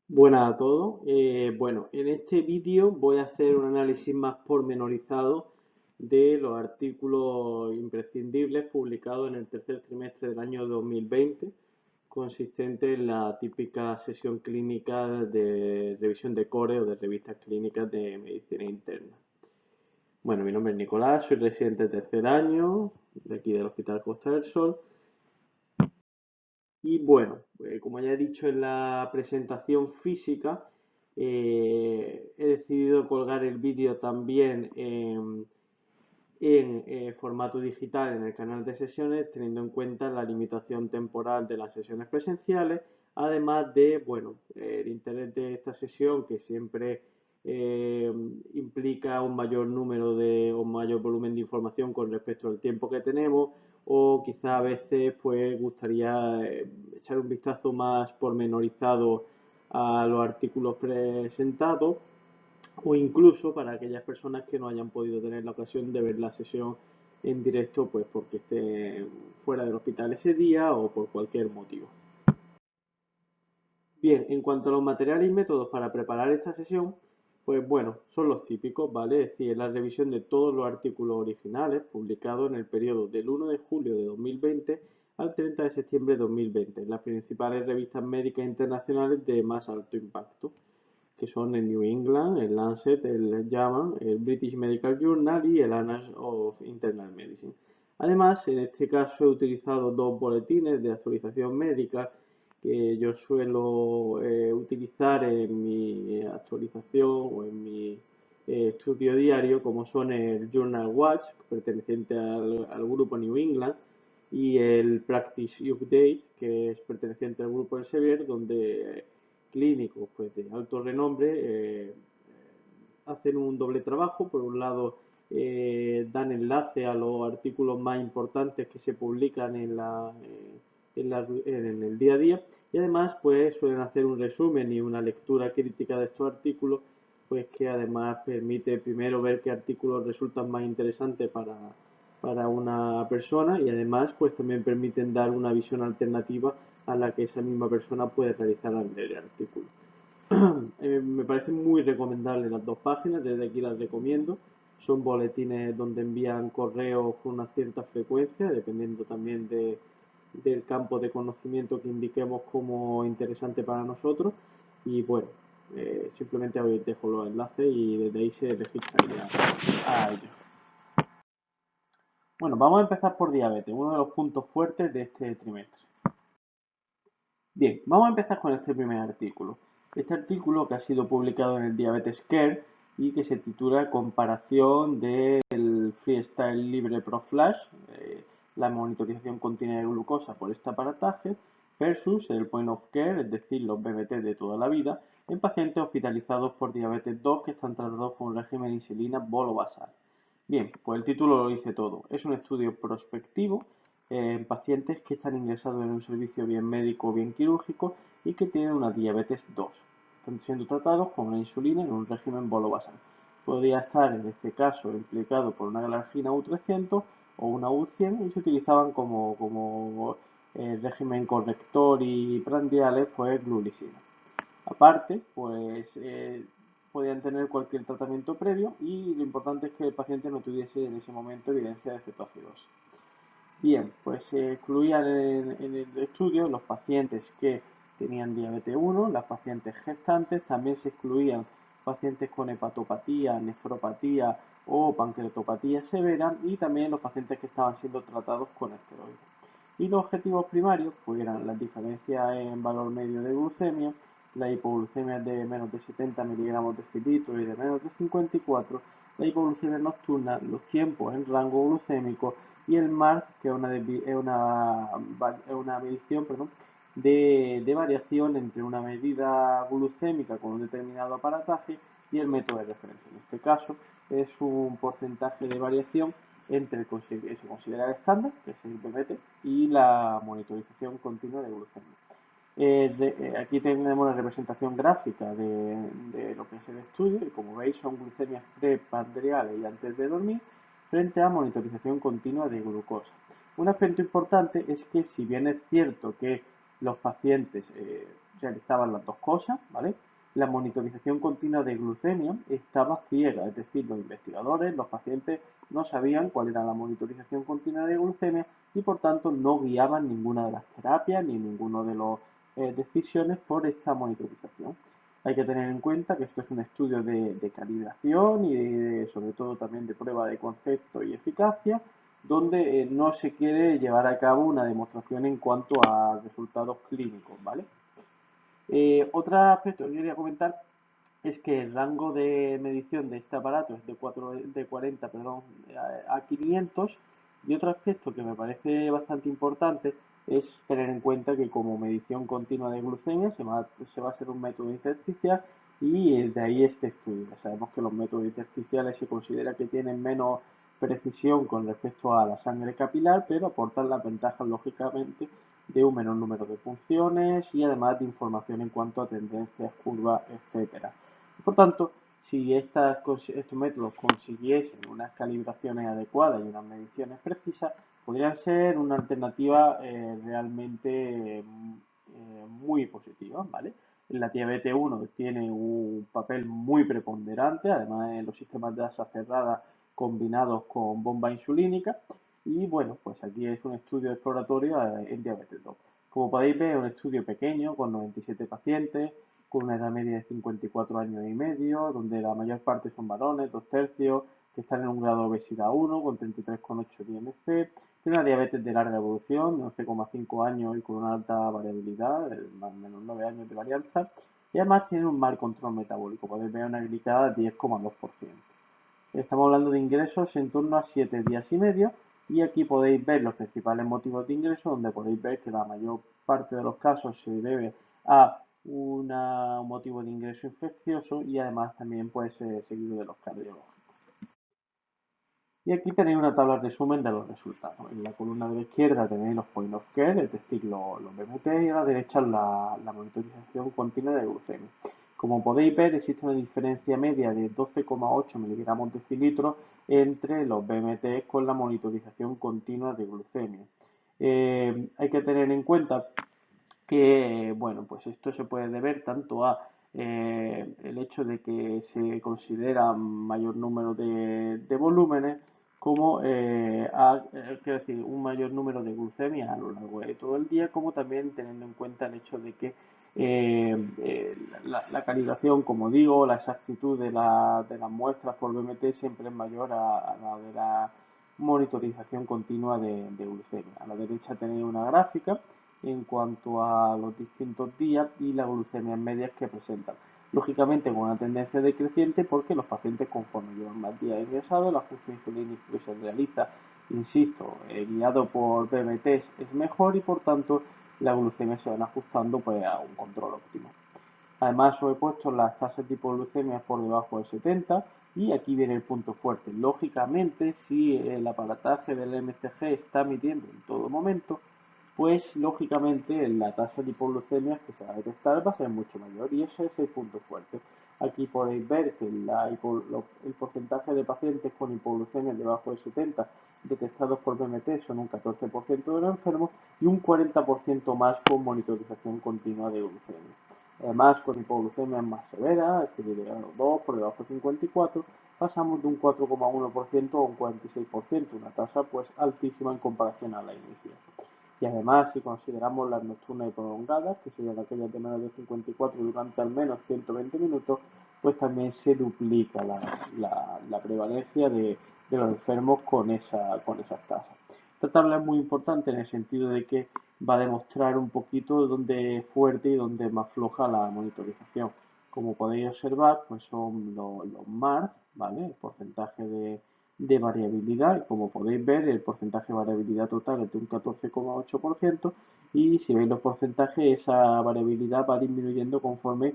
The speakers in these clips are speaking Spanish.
Buenas a todos. Bueno, en este vídeo voy a hacer un análisis más pormenorizado de los artículos imprescindibles publicados en el tercer trimestre del año 2020, consistente en la típica sesión clínica de revisión de core o de revistas clínicas de medicina interna. Bueno, mi nombre es Nicolás, soy residente de tercer año de aquí del Hospital Costa del Sol. Y bueno, como ya he dicho en la presentación física, he decidido colgar el vídeo también en formato digital en el canal de sesiones, teniendo en cuenta la limitación temporal de las sesiones presenciales, además de, bueno, el interés de esta sesión que siempre eh, implica un mayor número de o un mayor volumen de información con respecto al tiempo que tenemos, o quizá a veces pues gustaría echar un vistazo más pormenorizado a los artículos presentados, o incluso para aquellas personas que no hayan podido tener la ocasión de ver la sesión en directo, pues porque estén fuera del hospital ese día o por cualquier motivo. Bien, en cuanto a los materiales y métodos para preparar esta sesión, pues bueno, son los típicos, ¿vale? Es decir, la revisión de todos los artículos originales publicados en el periodo del 1 de julio de 2020 al 30 de septiembre de 2020 en las principales revistas médicas internacionales de más alto impacto, que son el New England, el Lancet, el JAMA, el British Medical Journal y el Annals of Internal Medicine. Además, en este caso he utilizado dos boletines de actualización médica que yo suelo utilizar en mi actualización o en mi estudio diario, como son el Journal Watch, perteneciente al grupo New England, y el Practice Update, que es perteneciente al grupo Elsevier, donde clínicos pues, de alto renombre hacen un doble trabajo. Por un lado, dan enlace a los artículos más importantes que se publican en el día a día, y además pues suelen hacer un resumen y una lectura crítica de estos artículos, pues que además permite primero ver qué artículos resultan más interesantes para una persona, y además pues también permiten dar una visión alternativa a la que esa misma persona puede realizar al leer el artículo. Me parecen muy recomendables las dos páginas, desde aquí las recomiendo. Son boletines donde envían correos con una cierta frecuencia, dependiendo también del campo de conocimiento que indiquemos como interesante para nosotros. Y bueno, simplemente os dejo los enlaces y desde ahí se registraría a ellos. Bueno, vamos a empezar por diabetes, uno de los puntos fuertes de este trimestre. Bien, vamos a empezar con este primer artículo. Este artículo que ha sido publicado en el Diabetes Care y que se titula Comparación del Freestyle Libre Pro Flash, la monitorización continua de glucosa por este aparataje, versus el Point of Care, es decir, los BMT de toda la vida, en pacientes hospitalizados por diabetes 2 que están tratados con un régimen de insulina bolo-basal. Bien, pues el título lo dice todo. Es un estudio prospectivo en pacientes que están ingresados en un servicio bien médico o bien quirúrgico y que tienen una diabetes 2. Están siendo tratados con una insulina en un régimen bolo-basal. Podría estar en este caso implicado por una glargina U300 o una U100, y se utilizaban como régimen corrector y prandiales, pues glulisina. Aparte, pues podían tener cualquier tratamiento previo, y lo importante es que el paciente no tuviese en ese momento evidencia de cetoacidosis. Bien, pues se excluían en el estudio los pacientes que tenían diabetes 1, las pacientes gestantes, también se excluían pacientes con hepatopatía, nefropatía o pancreatopatía severa, y también los pacientes que estaban siendo tratados con esteroides. Y los objetivos primarios pues eran las diferencias en valor medio de glucemia, la hipoglucemia de menos de 70 miligramos de cilitro y de menos de 54, la hipoglucemia nocturna, los tiempos en rango glucémico y el MARC, que es una medición, perdón, de variación entre una medida glucémica con un determinado aparataje y el método de referencia. En este caso es un porcentaje de variación entre el que se considera el estándar, que es el PPT, y la monitorización continua de glucemia. Aquí tenemos la representación gráfica de lo que es el estudio, y como veis son glucemias prepandriales y antes de dormir, frente a monitorización continua de glucosa. Un aspecto importante es que, si bien es cierto que los pacientes realizaban las dos cosas, ¿vale? La monitorización continua de glucemia estaba ciega, es decir, los investigadores, los pacientes no sabían cuál era la monitorización continua de glucemia y por tanto no guiaban ninguna de las terapias ni ninguna de las decisiones por esta monitorización. Hay que tener en cuenta que esto es un estudio de calibración y sobre todo también de prueba de concepto y eficacia, donde no se quiere llevar a cabo una demostración en cuanto a resultados clínicos, ¿vale? Otro aspecto que quería comentar es que el rango de medición de este aparato es de 40, perdón, a 500, y otro aspecto que me parece bastante importante es tener en cuenta que como medición continua de glucemia se va a hacer un método intersticial y de ahí este estudio. Sabemos que los métodos intersticiales se considera que tienen menos precisión con respecto a la sangre capilar, pero aportan las ventajas lógicamente de un menor número de funciones y además de información en cuanto a tendencias, curvas, etcétera. Por tanto, si estos métodos consiguiesen unas calibraciones adecuadas y unas mediciones precisas, podrían ser una alternativa realmente muy positiva, ¿vale? La diabetes 1 tiene un papel muy preponderante, además en los sistemas de asa cerrada combinados con bomba insulínica, y bueno, pues aquí es un estudio exploratorio en diabetes 2. Como podéis ver, es un estudio pequeño con 97 pacientes, con una edad media de 54 años y medio, donde la mayor parte son varones, 2/3, que están en un grado de obesidad 1, con 33,8 de IMC, tiene una diabetes de larga evolución, de 11,5 años y con una alta variabilidad, más o menos 9 años de varianza, y además tiene un mal control metabólico, podéis ver una glicada de 10,2%. Estamos hablando de ingresos en torno a 7 días y medio, y aquí podéis ver los principales motivos de ingreso, donde podéis ver que la mayor parte de los casos se debe a un motivo de ingreso infeccioso y además también puede ser seguido de los cardiológicos. Y aquí tenéis una tabla de resumen de los resultados. En la columna de la izquierda tenéis los point of care, es decir, los BMT, y a la derecha la monitorización continua de glucemia. Como podéis ver, existe una diferencia media de 12,8 miligramos decilitros entre los BMT con la monitorización continua de glucemia. Hay que tener en cuenta que, bueno, pues esto se puede deber tanto a el hecho de que se considera mayor número de volúmenes como quiero decir, un mayor número de glucemia a lo largo de todo el día, como también teniendo en cuenta el hecho de que la calibración, como digo, la exactitud de las muestras por BMT siempre es mayor a la de la monitorización continua de glucemia. A la derecha tenéis una gráfica en cuanto a los distintos días y las glucemias medias que presentan. Lógicamente con una tendencia decreciente porque los pacientes conforme llevan más días ingresados, el ajuste insulínico que se realiza, insisto, guiado por BMTs es mejor y por tanto las glucemias se van ajustando pues, a un control óptimo. Además os he puesto las tasas de hipoglucemia por debajo de 70 y aquí viene el punto fuerte. Lógicamente, si el aparataje del MCG está midiendo en todo momento, pues lógicamente la tasa de hipoglucemia que se va a detectar va a ser mucho mayor y ese es el punto fuerte. Aquí podéis ver que el porcentaje de pacientes con hipoglucemia debajo de 70 detectados por BMT son un 14% de los enfermos y un 40% más con monitorización continua de glucemia. Además, con hipoglucemia más severa, es decir, de 2 por debajo de 54, pasamos de un 4,1% a un 46%, una tasa pues altísima en comparación a la inicial. Y además, si consideramos las nocturnas y prolongadas, que serían aquellas de menos de 54 durante al menos 120 minutos, pues también se duplica la prevalencia de los enfermos con esas tasas. Esta tabla es muy importante en el sentido de que va a demostrar un poquito dónde es fuerte y dónde es más floja la monitorización. Como podéis observar, pues son los MARS, ¿vale? El porcentaje de variabilidad. Y como podéis ver, el porcentaje de variabilidad total es de un 14,8% y si veis los porcentajes, esa variabilidad va disminuyendo conforme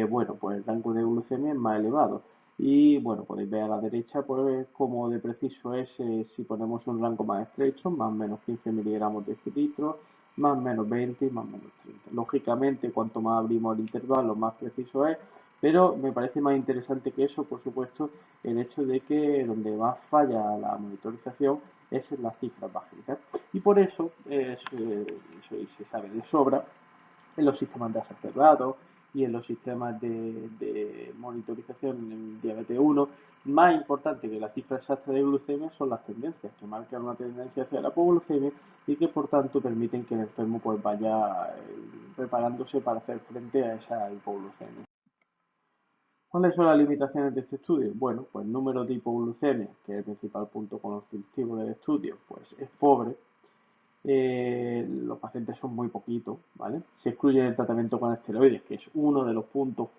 bueno, pues el rango de glucemia es más elevado. Y bueno, podéis ver a la derecha pues cómo de preciso es si ponemos un rango más estrecho, más o menos 15 miligramos de cilitro, más o menos 20 y más o menos 30. Lógicamente, cuanto más abrimos el intervalo, más preciso es, pero me parece más interesante que eso, por supuesto, el hecho de que donde más falla la monitorización es en las cifras bajitas. Y por eso, se sabe de sobra, en los sistemas de acceso cerrado y en los sistemas de monitorización en el diabetes 1. Más importante que la cifra exacta de glucemia son las tendencias, que marcan una tendencia hacia la hipoglucemia y que por tanto permiten que el enfermo pues vaya preparándose para hacer frente a esa hipoglucemia. ¿Cuáles son las limitaciones de este estudio? Bueno, pues el número de hipoglucemia, que es el principal punto conflictivo del estudio, pues es pobre. Los pacientes son muy poquitos, ¿vale? Se excluye el tratamiento con esteroides, que es uno de los puntos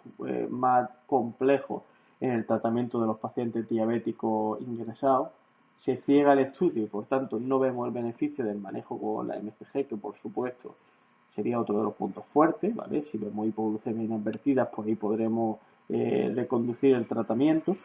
más complejos en el tratamiento de los pacientes diabéticos ingresados. Se ciega el estudio y por tanto no vemos el beneficio del manejo con la MCG, que por supuesto sería otro de los puntos fuertes, ¿vale? Si vemos hipoglucemia inadvertida, pues ahí podremos reconducir el tratamiento.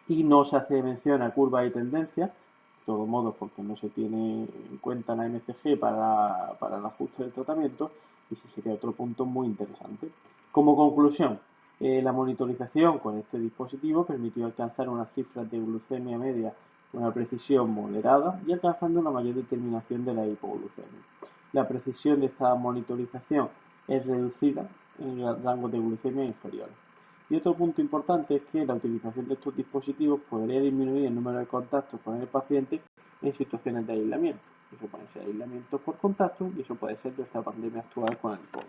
Y no se hace mención a curvas y tendencias, de todos modos porque no se tiene en cuenta la MCG para el ajuste del tratamiento, y ese sería otro punto muy interesante. Como conclusión, la monitorización con este dispositivo permitió alcanzar unas cifras de glucemia media con una precisión moderada y alcanzando una mayor determinación de la hipoglucemia. La precisión de esta monitorización es reducida en el rango de glucemia inferior. Y otro punto importante es que la utilización de estos dispositivos podría disminuir el número de contactos con el paciente en situaciones de aislamiento. Eso puede ser aislamiento por contacto y eso puede ser nuestra pandemia actual con el COVID.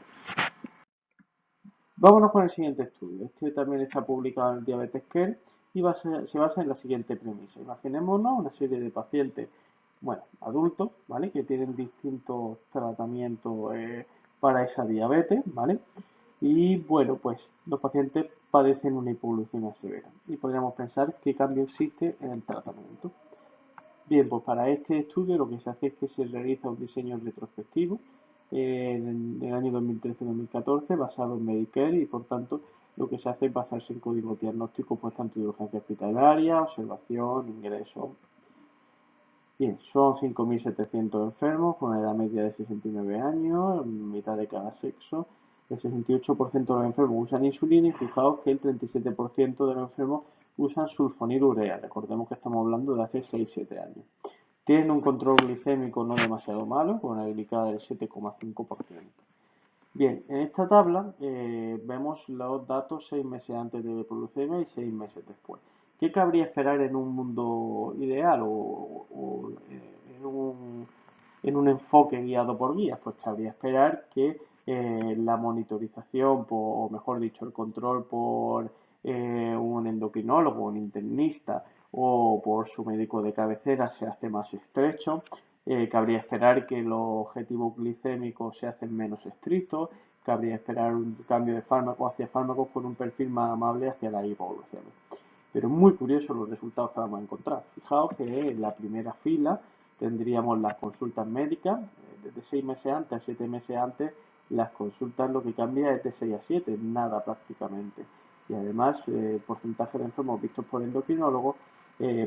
Vámonos con el siguiente estudio. Este también está publicado en el Diabetes Care y se basa en la siguiente premisa. Imaginémonos una serie de pacientes, bueno, adultos, ¿vale? Que tienen distintos tratamientos para esa diabetes, ¿vale? Y bueno, pues los pacientes padecen una hipoglucemia severa y podríamos pensar qué cambio existe en el tratamiento. Bien, pues para este estudio lo que se hace es que se realiza un diseño retrospectivo en el año 2013-2014 basado en Medicare y por tanto lo que se hace es basarse en códigos diagnósticos pues tanto de urgencia hospitalaria, observación, ingreso. Bien, son 5.700 enfermos con una edad media de 69 años, mitad de cada sexo. El 68% de los enfermos usan insulina y fijaos que el 37% de los enfermos usan sulfonilurea. Recordemos que estamos hablando de hace 6-7 años. Tienen un control glicémico no demasiado malo, con una glicada del 7,5%. Bien, en esta tabla vemos los datos 6 meses antes de la hipoglucemia y 6 meses después. ¿Qué cabría esperar en un mundo ideal o en un enfoque guiado por guías? Pues cabría esperar que la monitorización, o mejor dicho, el control por un endocrinólogo, un internista o por su médico de cabecera se hace más estrecho. Cabría esperar que los objetivos glicémicos se hacen menos estrictos. Cabría esperar un cambio de fármacos hacia fármacos con un perfil más amable hacia la hipoglucemia. Pero muy curiosos los resultados que vamos a encontrar. Fijaos que en la primera fila tendríamos las consultas médicas, desde 6 meses antes a 7 meses antes, las consultas lo que cambia es de 6 a 7, nada prácticamente. Y además, el porcentaje de enfermos vistos por endocrinólogos,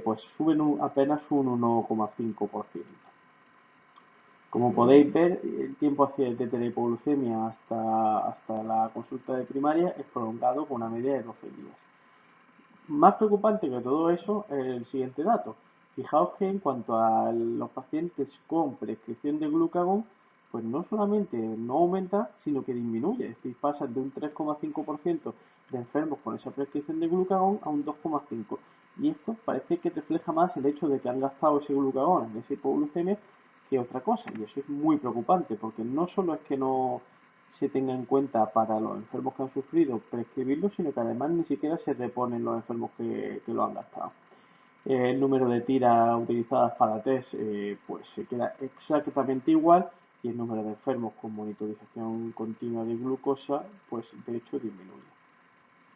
pues suben apenas un 1,5%. Como podéis ver, el tiempo desde la hipoglucemia hasta la consulta de primaria es prolongado con una media de 12 días. Más preocupante que todo eso es el siguiente dato. Fijaos que en cuanto a los pacientes con prescripción de glucagón, pues no solamente no aumenta, sino que disminuye. Es decir, pasan de un 3,5% de enfermos con esa prescripción de glucagón a un 2,5%. Y esto parece que refleja más el hecho de que han gastado ese glucagón en esa hipoglucemia que otra cosa. Y eso es muy preocupante, porque no solo es que no se tenga en cuenta para los enfermos que han sufrido prescribirlo, sino que además ni siquiera se reponen los enfermos que lo han gastado. El número de tiras utilizadas para test pues se queda exactamente igual y el número de enfermos con monitorización continua de glucosa pues de hecho disminuye.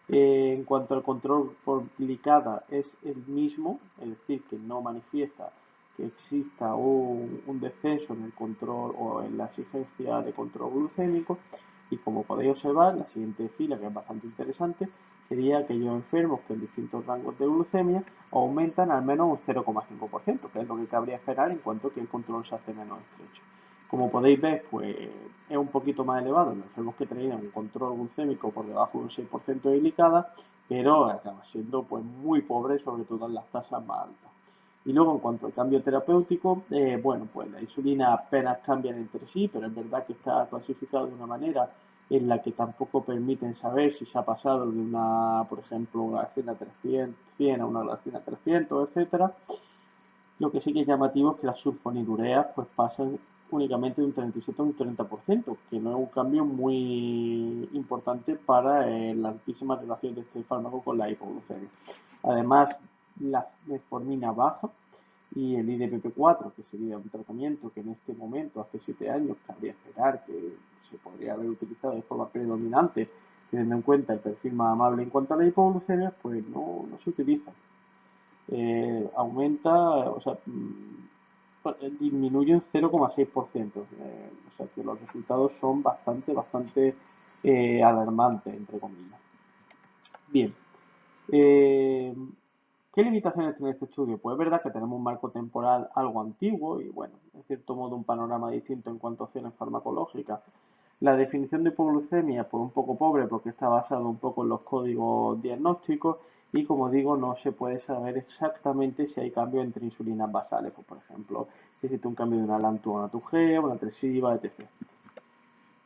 En cuanto al control por glicada es el mismo, es decir, que no manifiesta que exista un descenso en el control o en la exigencia de control glucémico. Y como podéis observar, la siguiente fila, que es bastante interesante, sería aquellos enfermos que en distintos rangos de glucemia aumentan al menos un 0,5%, que es lo que cabría esperar en cuanto que el control se hace menos estrecho. Como podéis ver, pues es un poquito más elevado en los enfermos que tenían un control glucémico por debajo de un 6% de glicada, pero acaba siendo pues muy pobre, sobre todo en las tasas más altas. Y luego, en cuanto al cambio terapéutico, bueno, pues la insulina apenas cambian entre sí, pero es verdad que está clasificado de una manera en la que tampoco permiten saber si se ha pasado de una, por ejemplo, una glargina 300, 100 a una glargina 300, etcétera. Lo que sí que es llamativo es que las sulfonilureas pues pasan únicamente de un 37 a un 30%, que no es un cambio muy importante para la altísima relación de este fármaco con la hipoglucemia. Además, la metformina baja y el IDPP4, que sería un tratamiento que en este momento, hace 7 años, cabría esperar que se podría haber utilizado de forma predominante, teniendo en cuenta el perfil más amable en cuanto a la hipoglucemia, pues no se utiliza. Aumenta, o sea, disminuye un 0,6%. O sea que los resultados son bastante alarmantes, entre comillas. Bien, eh, ¿qué limitaciones tiene este estudio? Pues es verdad que tenemos un marco temporal algo antiguo y, bueno, en cierto modo un panorama distinto en cuanto a opciones farmacológicas. La definición de hipoglucemia, pues un poco pobre porque está basado un poco en los códigos diagnósticos y, como digo, no se puede saber exactamente si hay cambios entre insulinas basales, pues por ejemplo, si existe un cambio de una LAN2 a una 2G, una tresiva, etc.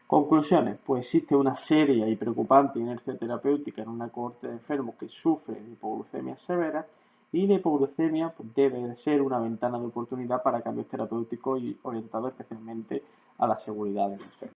Conclusiones, pues existe una seria y preocupante inercia terapéutica en una cohorte de enfermos que sufren de hipoglucemia severa y la hipoglucemia pues, debe de ser una ventana de oportunidad para cambios terapéuticos y orientados especialmente a la seguridad del enfermo.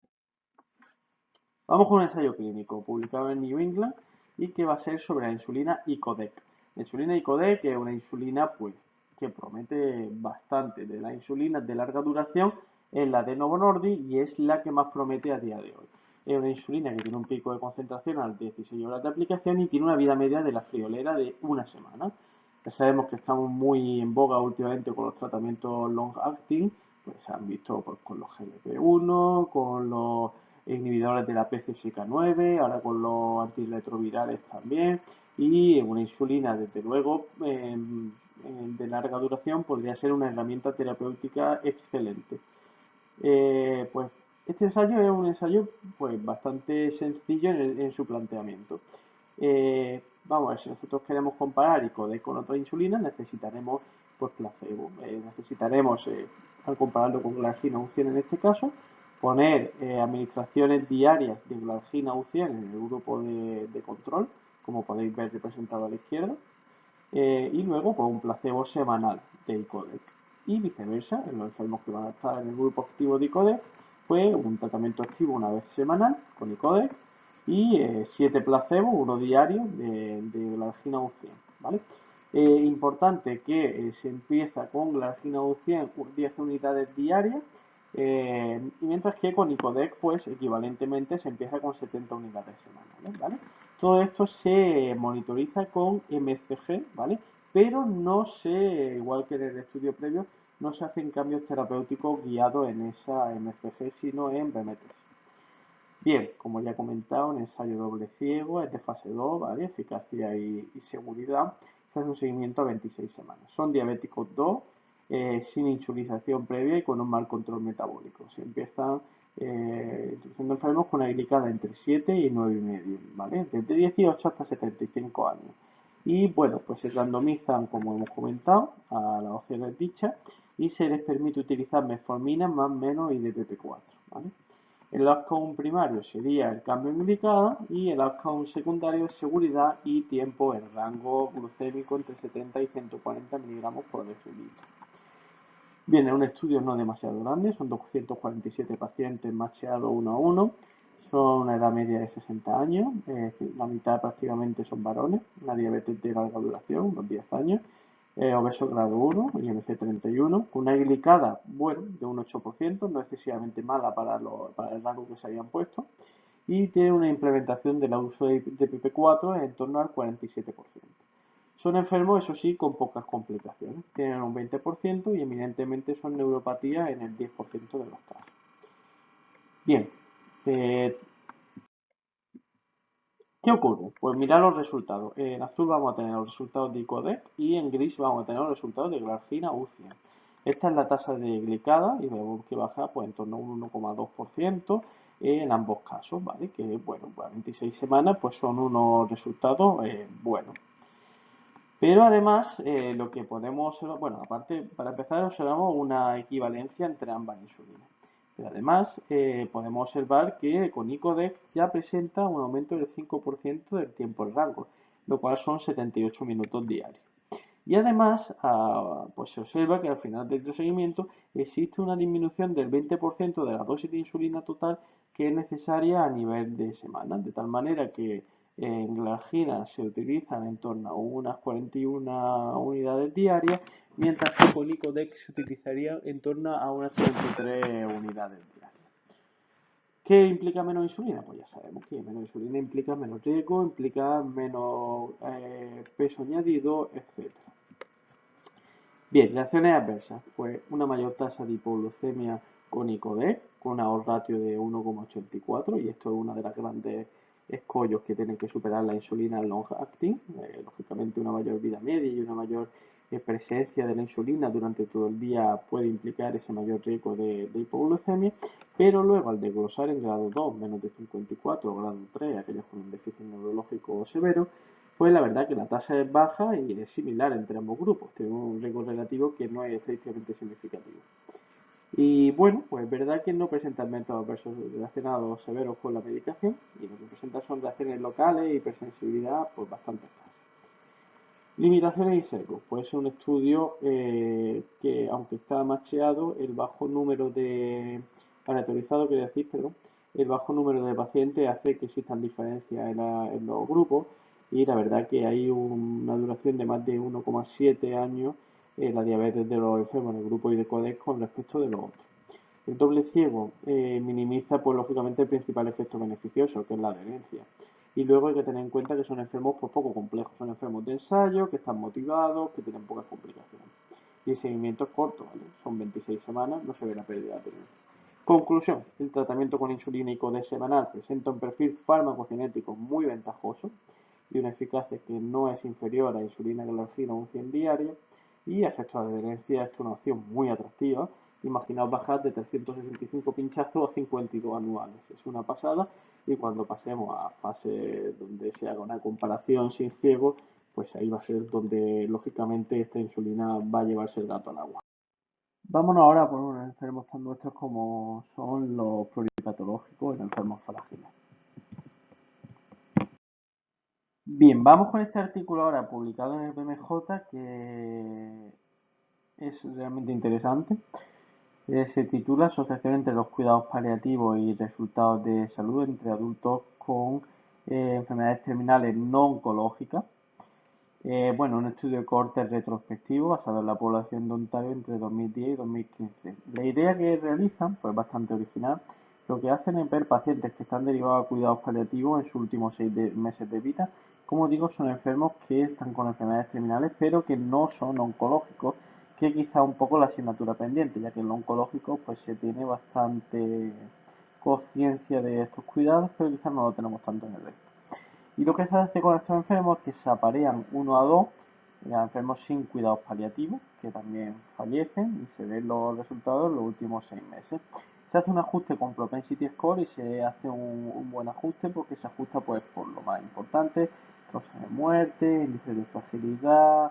Vamos con un ensayo clínico publicado en New England y que va a ser sobre la insulina Icodec. La insulina Icodec es una insulina pues, que promete bastante. De las insulinas de larga duración es la de Novo Nordisk y es la que más promete a día de hoy. Es una insulina que tiene un pico de concentración a las 16 horas de aplicación y tiene una vida media de la friolera de una semana. Ya sabemos que estamos muy en boga últimamente con los tratamientos long acting, pues se han visto pues, con los GLP-1, con los inhibidores de la PCSK9, ahora con los antirretrovirales también, y una insulina, desde luego, de larga duración podría ser una herramienta terapéutica excelente. Pues este ensayo es un ensayo pues bastante sencillo en su planteamiento. Vamos a ver, si nosotros queremos comparar ICODEC con otras insulinas, necesitaremos pues placebo. Necesitaremos, al compararlo con glargina U100 en este caso, poner administraciones diarias de glargina U100 en el grupo de control, como podéis ver representado a la izquierda, y luego pues un placebo semanal de ICODEC. Y viceversa, en los enfermos que van a estar en el grupo activo de ICODEC, pues un tratamiento activo una vez semanal con ICODEC y 7 placebos, uno diario, de glargina U100, ¿vale? Importante que se empieza con glargina U100 10 unidades diarias, y mientras que con ICODEC, pues equivalentemente se empieza con 70 unidades semanales, ¿vale? Todo esto se monitoriza con MCG, ¿vale? Pero no se, igual que en el estudio previo, no se hacen cambios terapéuticos guiados en esa MCG, sino en BMTs. Bien, como ya he comentado, un ensayo doble ciego, es de fase 2, ¿vale? Eficacia y seguridad. Se hace un seguimiento a 26 semanas. Son diabéticos 2, sin insulinización previa y con un mal control metabólico. Se empiezan introduciendo enfermos con una glicada entre 7 y 9,5, ¿vale? Desde 18 hasta 75 años. Y bueno, pues se randomizan, como hemos comentado, a las opciones dichas y se les permite utilizar metformina más menos IDPP4, ¿vale? El outcome primario sería el cambio en glicada y el outcome secundario es seguridad y tiempo en rango glucémico entre 70 y 140 miligramos por decilitro. Bien, es un estudio no demasiado grande, son 247 pacientes macheados uno a uno, son una edad media de 60 años, es decir, la mitad prácticamente son varones, una diabetes de larga duración, unos 10 años, obeso grado 1, IMC 31, con una glicada, bueno, de un 8%, no excesivamente mala para el rango que se habían puesto, y tiene una implementación del uso de PP4 en torno al 47%. Son enfermos, eso sí, con pocas complicaciones, tienen un 20% y eminentemente son neuropatías en el 10% de los casos. Bien, ¿qué ocurre? Pues mirad los resultados. En azul vamos a tener los resultados de ICODEC y en gris vamos a tener los resultados de glargina U100. Esta es la tasa de glicada y vemos que baja pues, en torno a un 1,2% en ambos casos, ¿vale? Que bueno, pues a 26 semanas pues son unos resultados buenos. Pero además, lo que podemos observar, bueno, aparte, para empezar, observamos una equivalencia entre ambas insulinas. Pero además, podemos observar que con Icodec ya presenta un aumento del 5% del tiempo de rango, lo cual son 78 minutos diarios. Y además, pues se observa que al final del seguimiento existe una disminución del 20% de la dosis de insulina total que es necesaria a nivel de semana, de tal manera que en glargina se utilizan en torno a unas 41 unidades diarias, mientras que con Icodex se utilizaría en torno a unas 33 unidades diarias. ¿Qué implica menos insulina? Pues ya sabemos que menos insulina implica menos riesgo, implica menos peso añadido, etc. Bien, reacciones adversas. Pues una mayor tasa de hipoglucemia con ICODEC, con una odds ratio de 1,84, y esto es una de las grandes escollos que tienen que superar la insulina long acting. Lógicamente una mayor vida media y una mayor presencia de la insulina durante todo el día puede implicar ese mayor riesgo de hipoglucemia, pero luego al desglosar en grado 2, menos de 54, grado 3, aquellos con un déficit neurológico severo, pues la verdad que la tasa es baja y es similar entre ambos grupos, tiene un riesgo relativo que no es estadísticamente significativo. Y bueno, pues es verdad que no presenta eventos adversos relacionados severos con la medicación y lo que presenta son reacciones locales y hipersensibilidad pues bastante escasas. Limitaciones y sesgos. Pues es un estudio que, aunque está macheado, el bajo número de aleatorizado, quiere decir, perdón, el bajo número de pacientes hace que existan diferencias en los grupos y la verdad que hay una duración de más de 1,7 años en la diabetes de los enfermos en el grupo IDECODEC con respecto de los otros. El doble ciego minimiza, pues lógicamente, el principal efecto beneficioso, que es la adherencia. Y luego hay que tener en cuenta que son enfermos pues, poco complejos, son enfermos de ensayo, que están motivados, que tienen pocas complicaciones. Y el seguimiento es corto, ¿vale? Son 26 semanas, no se ve la pérdida de adherencia. Conclusión, el tratamiento con insulina y CODES semanal presenta un perfil farmacocinético muy ventajoso y una eficacia que no es inferior a insulina glargina o un 100 diario, y a efectos de adherencia esto es una opción muy atractiva. Imaginaos bajar de 365 pinchazos a 52 anuales, es una pasada, y cuando pasemos a fase donde se haga una comparación sin ciego, pues ahí va a ser donde lógicamente esta insulina va a llevarse el gato al agua. Vámonos ahora por unos enfermos tan nuestros como son los pluripatológicos y los enfermos falágiles. Bien, vamos con este artículo ahora publicado en el BMJ que es realmente interesante. Se titula Asociación entre los cuidados paliativos y resultados de salud entre adultos con enfermedades terminales no oncológicas. Bueno, un estudio de cohorte retrospectivo basado en la población de Ontario entre 2010 y 2015. La idea que realizan, pues bastante original, lo que hacen es ver pacientes que están derivados a cuidados paliativos en sus últimos 6 meses de vida. Como digo, son enfermos que están con enfermedades terminales, pero que no son oncológicos, que quizá un poco la asignatura pendiente, ya que en lo oncológico pues se tiene bastante conciencia de estos cuidados, pero quizás no lo tenemos tanto en el resto. Y lo que se hace con estos enfermos es que se aparean uno a dos a enfermos sin cuidados paliativos, que también fallecen, y se ven los resultados en los últimos 6 meses. Se hace un ajuste con Propensity Score y se hace un buen ajuste porque se ajusta pues por lo más importante, causas de muerte, índice de fragilidad.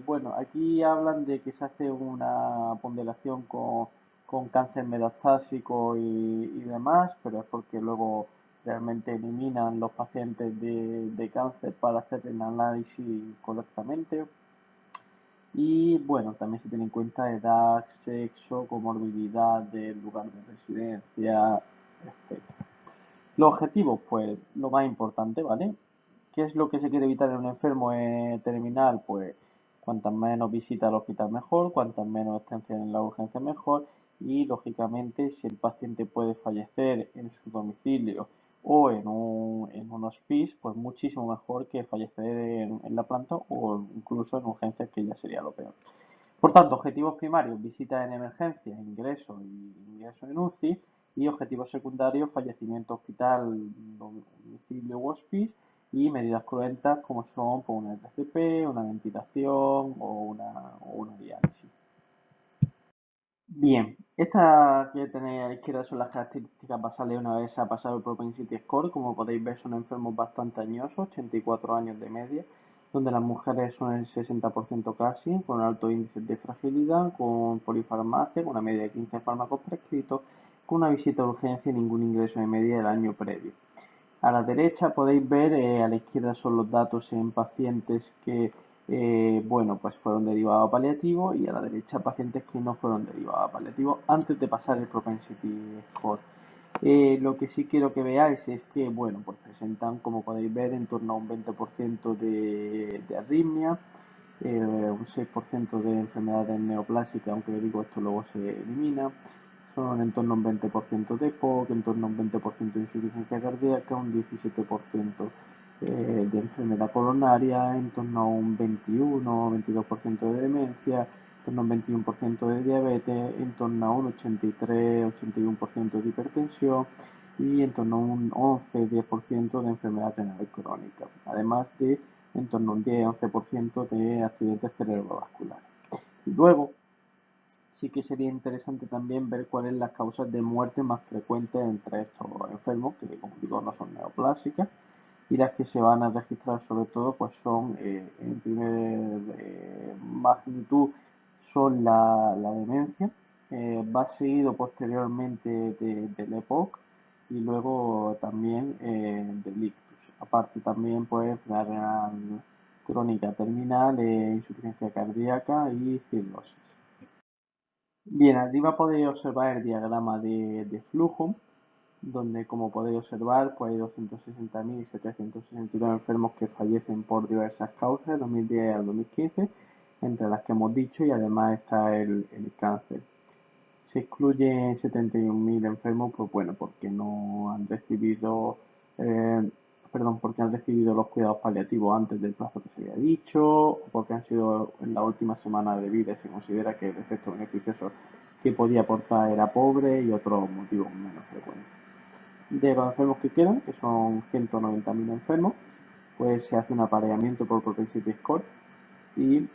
Bueno, aquí hablan de que se hace una ponderación con cáncer metastásico y demás, pero es porque luego realmente eliminan los pacientes de cáncer para hacer el análisis correctamente. Y bueno, también se tiene en cuenta edad, sexo, comorbilidad del lugar de residencia, etc. Los objetivos, pues lo más importante, ¿vale? ¿Qué es lo que se quiere evitar en un enfermo terminal? Pues cuantas menos visitas al hospital mejor, cuantas menos estancias en la urgencia mejor, y lógicamente si el paciente puede fallecer en su domicilio o en un hospice, pues muchísimo mejor que fallecer en la planta o incluso en urgencias, que ya sería lo peor. Por tanto, objetivos primarios: visitas en emergencia, ingreso y ingreso en UCI, y objetivos secundarios: fallecimiento hospital, domicilio u hospice, y medidas cruentas como son pues, una RCP, una ventilación o una diálisis. Bien, estas que tenéis a la izquierda son las características basales una vez se ha pasado el Propensity Score. Como podéis ver, son enfermos bastante añosos, 84 años de media, donde las mujeres son el 60% casi, con alto índice de fragilidad, con polifarmacia, con una media de 15 fármacos prescritos, con una visita de urgencia y ningún ingreso de media del año previo. A la derecha podéis ver, a la izquierda son los datos en pacientes que bueno, pues fueron derivados a paliativos, y a la derecha pacientes que no fueron derivados a paliativos antes de pasar el propensity score. Lo que sí quiero que veáis es que, bueno, pues presentan, como podéis ver, en torno a un 20% de arritmia, un 6% de enfermedades neoplásicas, aunque digo esto luego se elimina. Son en torno a un 20% de POC, en torno a un 20% de insuficiencia cardíaca, un 17% de enfermedad coronaria, en torno a un 21 o 22% de demencia, en torno a un 21% de diabetes, en torno a un 83-81% de hipertensión y en torno a un 11-10% de enfermedad renal crónica, además de en torno a un 10-11% de accidentes cerebrovasculares. Luego, sí que sería interesante también ver cuáles son las causas de muerte más frecuentes entre estos enfermos, que como digo no son neoplásicas, y las que se van a registrar sobre todo pues son en primer magnitud son la demencia, va seguido posteriormente del EPOC y luego también del ictus. Aparte también pues la renal crónica terminal, insuficiencia cardíaca y cirrosis. Bien, arriba podéis observar el diagrama de flujo, donde como podéis observar pues hay 260.769 enfermos que fallecen por diversas causas de 2010 al 2015, entre las que hemos dicho, y además está el cáncer. Se excluyen 71.000 enfermos, pues bueno, porque no han recibido, porque han recibido los cuidados paliativos antes del plazo que se había dicho, o porque han sido en la última semana de vida y se considera que el efecto beneficioso que podía aportar era pobre, y otros motivos menos frecuentes. De los enfermos que quedan, que son 190.000 enfermos, pues se hace un apareamiento por propensity score y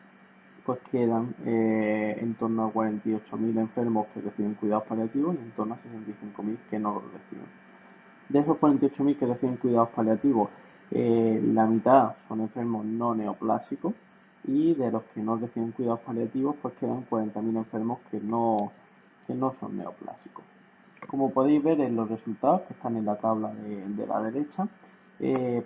pues quedan en torno a 48.000 enfermos que reciben cuidados paliativos y en torno a 65.000 que no los reciben. De esos 48.000 que reciben cuidados paliativos, la mitad son enfermos no neoplásicos, y de los que no reciben cuidados paliativos pues quedan 40.000 enfermos que no son neoplásicos. Como podéis ver en los resultados que están en la tabla de la derecha,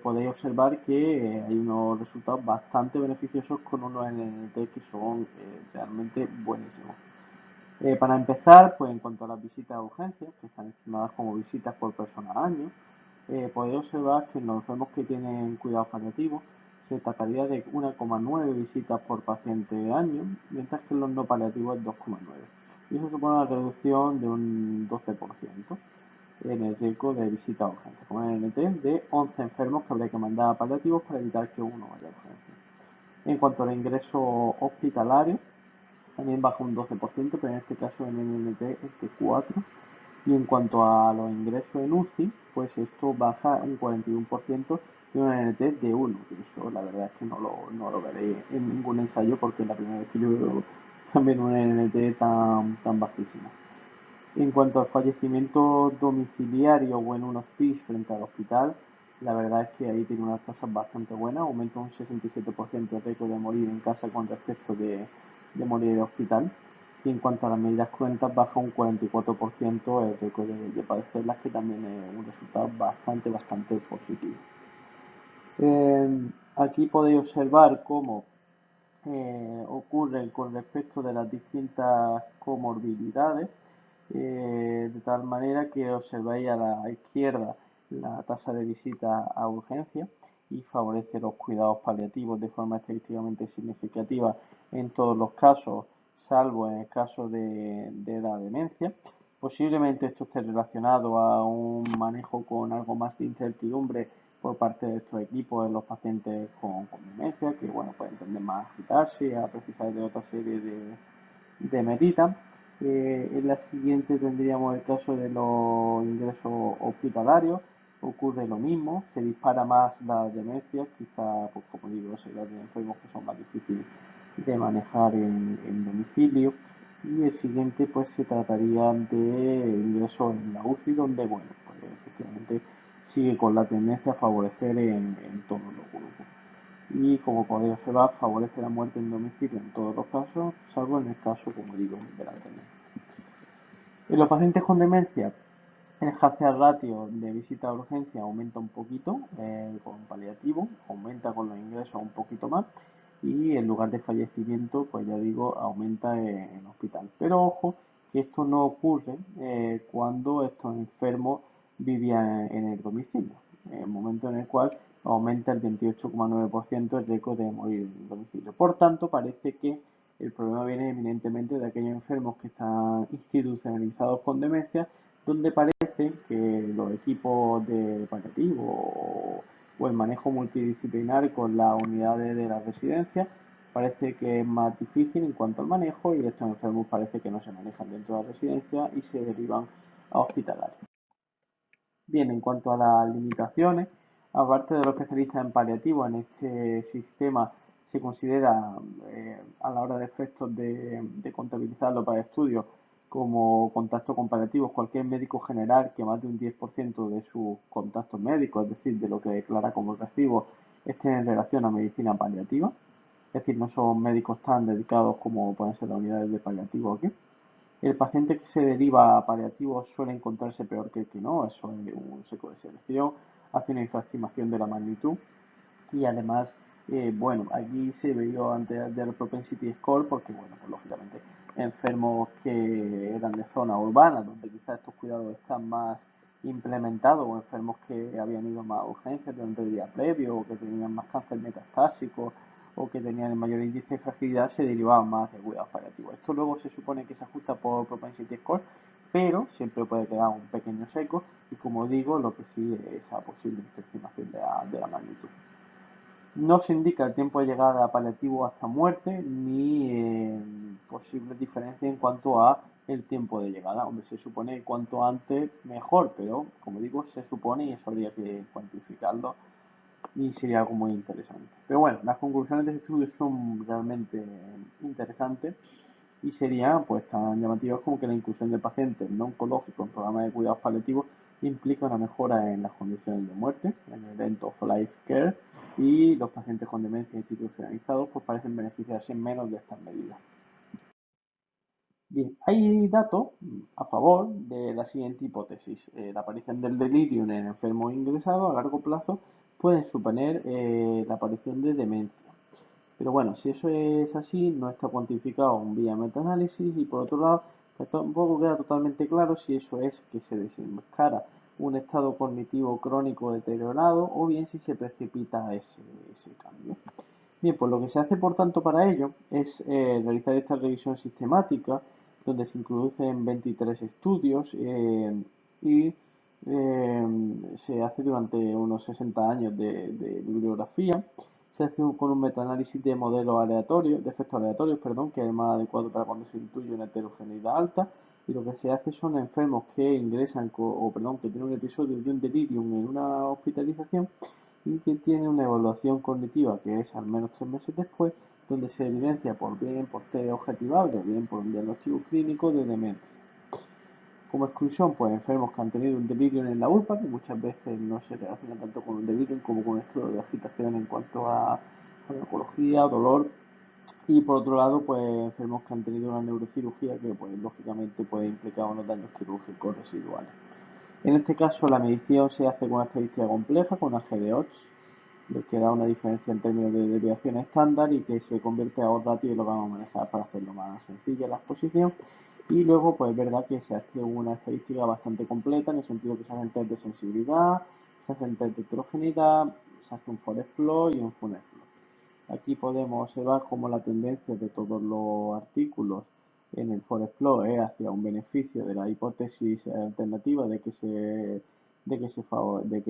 podéis observar que hay unos resultados bastante beneficiosos con unos NNT que son realmente buenísimos. Para empezar, pues en cuanto a las visitas a urgencias, que están estimadas como visitas por persona al año, podéis observar que en los enfermos que tienen cuidados paliativos se trataría de 1,9 visitas por paciente año, mientras que en los no paliativos es 2,9. Y eso supone una reducción de un 12% en el riesgo de visita a urgencias, con un NT de 11 enfermos que habría que mandar a paliativos para evitar que uno vaya a urgencias. En cuanto al ingreso hospitalario, también baja un 12%, pero en este caso el NNT es de 4. Y en cuanto a los ingresos en UCI, pues esto baja un 41% y un NNT de 1, que eso la verdad es que no lo veréis en ningún ensayo, porque es la primera vez que yo veo también un NNT tan bajísimo. En cuanto al fallecimiento domiciliario o en un hospice frente al hospital, la verdad es que ahí tiene unas tasas bastante buenas, aumenta un 67% el riesgo de morir en casa con respecto de morir de hospital. Y en cuanto a las medidas cruentas, baja un 44% el riesgo de padecerlas, que también es un resultado bastante positivo. Aquí podéis observar cómo ocurren con respecto de las distintas comorbilidades, de tal manera que observáis a la izquierda la tasa de visita a urgencia, y favorece los cuidados paliativos de forma estadísticamente significativa en todos los casos, salvo en el caso de la demencia. Posiblemente esto esté relacionado a un manejo con algo más de incertidumbre por parte de estos equipos en los pacientes con demencia, que bueno, pueden tender más a agitarse, a precisar de otra serie de medidas. En la siguiente tendríamos el caso de los ingresos hospitalarios. Ocurre lo mismo, se dispara más las demencias, quizá, pues como digo, se de enfermos que son más difíciles de manejar en domicilio. Y el siguiente pues se trataría de ingresos en la UCI, donde bueno, pues efectivamente sigue con la tendencia a favorecer en todos los grupos. y como podéis observar favorece la muerte en domicilio en todos los casos, salvo en el caso, como digo, de la demencia. En los pacientes con demencia, el Hazard ratio de visita a urgencia aumenta un poquito con paliativo, aumenta con los ingresos un poquito más y el lugar de fallecimiento, pues ya digo, aumenta en hospital. Pero ojo, que esto no ocurre cuando estos enfermos vivían en el domicilio, en el momento en el cual aumenta el 28,9% el riesgo de morir en el domicilio. Por tanto, parece que el problema viene eminentemente de aquellos enfermos que están institucionalizados con demencia, donde parece que los equipos de paliativo o el manejo multidisciplinar con las unidades de la residencia parece que es más difícil en cuanto al manejo y estos enfermos parece que no se manejan dentro de la residencia y se derivan a hospitalarios. Bien, en cuanto a las limitaciones, aparte de los especialistas en paliativo, en este sistema se considera a la hora de efectos de contabilizarlo para estudios como contacto con paliativos cualquier médico general que más de un 10% de sus contactos médicos, es decir, de lo que declara como recibo, esté en relación a medicina paliativa. Es decir, no son médicos tan dedicados como pueden ser las unidades de paliativo aquí. El paciente que se deriva a paliativos suele encontrarse peor que el que no, eso es un seco de selección, hace una infraestimación de la magnitud y además, bueno, aquí se vio antes del propensity score porque, bueno, pues lógicamente enfermos que eran de zona urbana, donde quizás estos cuidados están más implementados, o enfermos que habían ido más a urgencias durante el día previo, o que tenían más cáncer metastásico, o que tenían el mayor índice de fragilidad, se derivaban más de cuidados paliativos. Esto luego se supone que se ajusta por propensity score, pero siempre puede quedar un pequeño seco, y como digo, lo que sí es esa posible infraestimación de la magnitud. No se indica el tiempo de llegada paliativo hasta muerte ni posibles diferencias en cuanto a el tiempo de llegada. Hombre, se supone que cuanto antes mejor, pero como digo, se supone y eso habría que cuantificarlo y sería algo muy interesante. Pero bueno, las conclusiones de este estudio son realmente interesantes y serían pues tan llamativas como que la inclusión de pacientes no oncológicos en programas de cuidados paliativos implica una mejora en las condiciones de muerte, en el end of life care, y los pacientes con demencia institucionalizados pues parecen beneficiarse menos de estas medidas. Bien, hay datos a favor de la siguiente hipótesis. La aparición del delirium en enfermos ingresados a largo plazo puede suponer la aparición de demencia. Pero bueno, si eso es así, no está cuantificado en vía metaanálisis y por otro lado, tampoco queda totalmente claro si eso es que se desenmascara un estado cognitivo crónico deteriorado o bien si se precipita ese cambio. Bien, pues lo que se hace por tanto para ello es realizar esta revisión sistemática donde se introducen 23 estudios y se hace durante unos 60 años de bibliografía. Se hace con un metaanálisis de modelos aleatorios, de efectos aleatorios, perdón, que es más adecuado para cuando se intuye una heterogeneidad alta. Y lo que se hace son enfermos que ingresan, que tienen un episodio de un delirium en una hospitalización y que tiene una evaluación cognitiva que es al menos 3 meses después, donde se evidencia por bien por test objetivable o bien por un diagnóstico clínico de demencia. Como exclusión, pues enfermos que han tenido un delirio en la URPA, que muchas veces no se relaciona tanto con un delirio como con esto de agitación en cuanto a farmacología, dolor. Y por otro lado, pues enfermos que han tenido una neurocirugía que pues lógicamente puede implicar unos daños quirúrgicos residuales. En este caso, la medición se hace con una estadística compleja, con una G de odds, lo que da una diferencia en términos de desviación estándar y que se convierte a odds ratio y lo vamos a manejar para hacerlo más sencilla la exposición. Y luego, pues es verdad que se hace una estadística bastante completa en el sentido que se hacen test de sensibilidad, se hacen test de heterogeneidad, se hace un forest plot y un funnel plot. Aquí podemos observar cómo la tendencia de todos los artículos en el forest plot es hacia un beneficio de la hipótesis alternativa de que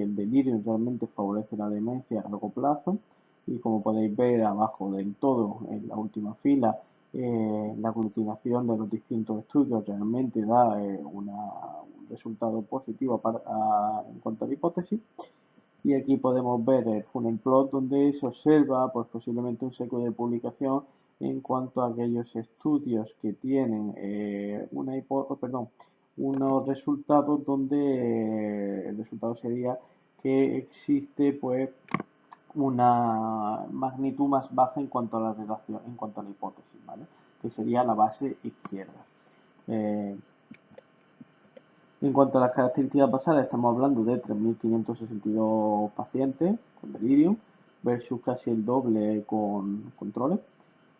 el delirio realmente favorece la demencia a largo plazo. Y como podéis ver abajo del todo, en la última fila, la aglutinación de los distintos estudios realmente da un resultado positivo en cuanto a la hipótesis. Y aquí podemos ver el funnel plot donde se observa pues, posiblemente un seco de publicación en cuanto a aquellos estudios que tienen unos resultados donde el resultado sería que existe pues una magnitud más baja en cuanto a la relación, en cuanto a la hipótesis, ¿vale? Que sería la base izquierda. Eh, en cuanto a las características basales, estamos hablando de 3.562 pacientes con delirium versus casi el doble con controles.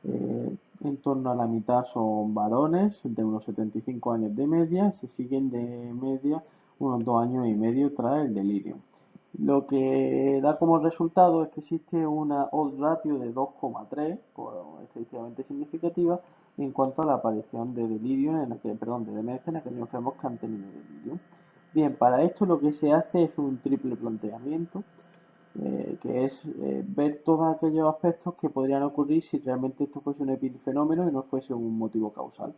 En torno a la mitad son varones de unos 75 años de media, se siguen de media unos 2 años y medio tras el delirium. Lo que da como resultado es que existe una odds ratio de 2,3, estadísticamente significativa, en cuanto a la aparición de delirium, de demencia en aquellos enfermos que han tenido delirium. Bien, para esto lo que se hace es un triple planteamiento, que es ver todos aquellos aspectos que podrían ocurrir si realmente esto fuese un epifenómeno y no fuese un motivo causal.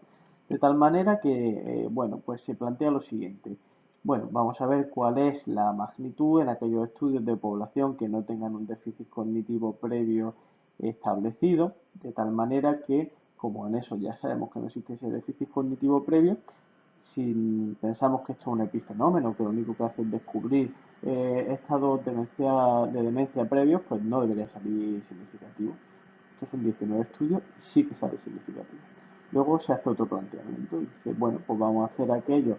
De tal manera que, bueno, pues se plantea lo siguiente. Bueno, vamos a ver cuál es la magnitud en aquellos estudios de población que no tengan un déficit cognitivo previo establecido, de tal manera que, como en eso ya sabemos que no existe ese déficit cognitivo previo, si pensamos que esto es un epifenómeno, que lo único que hace es descubrir estados de demencia previos, pues no debería salir significativo. Estos son 19 estudios y sí que sale significativo. Luego se hace otro planteamiento y dice, bueno, pues vamos a hacer aquello,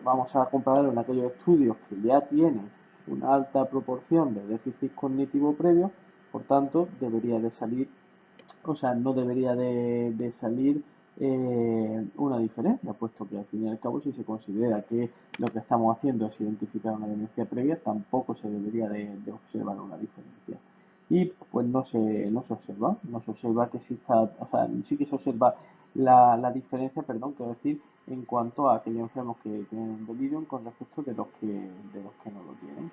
vamos a compararlo en aquellos estudios que ya tienen una alta proporción de déficit cognitivo previo, por tanto, debería de salir, o sea, no debería de salir una diferencia, puesto que al fin y al cabo, si se considera que lo que estamos haciendo es identificar una demencia previa, tampoco se debería de observar una diferencia. Y pues no se observa que exista, o sea, sí que se observa la diferencia, perdón, quiero decir, en cuanto a aquellos enfermos que tienen un delirium con respecto de los que no lo tienen.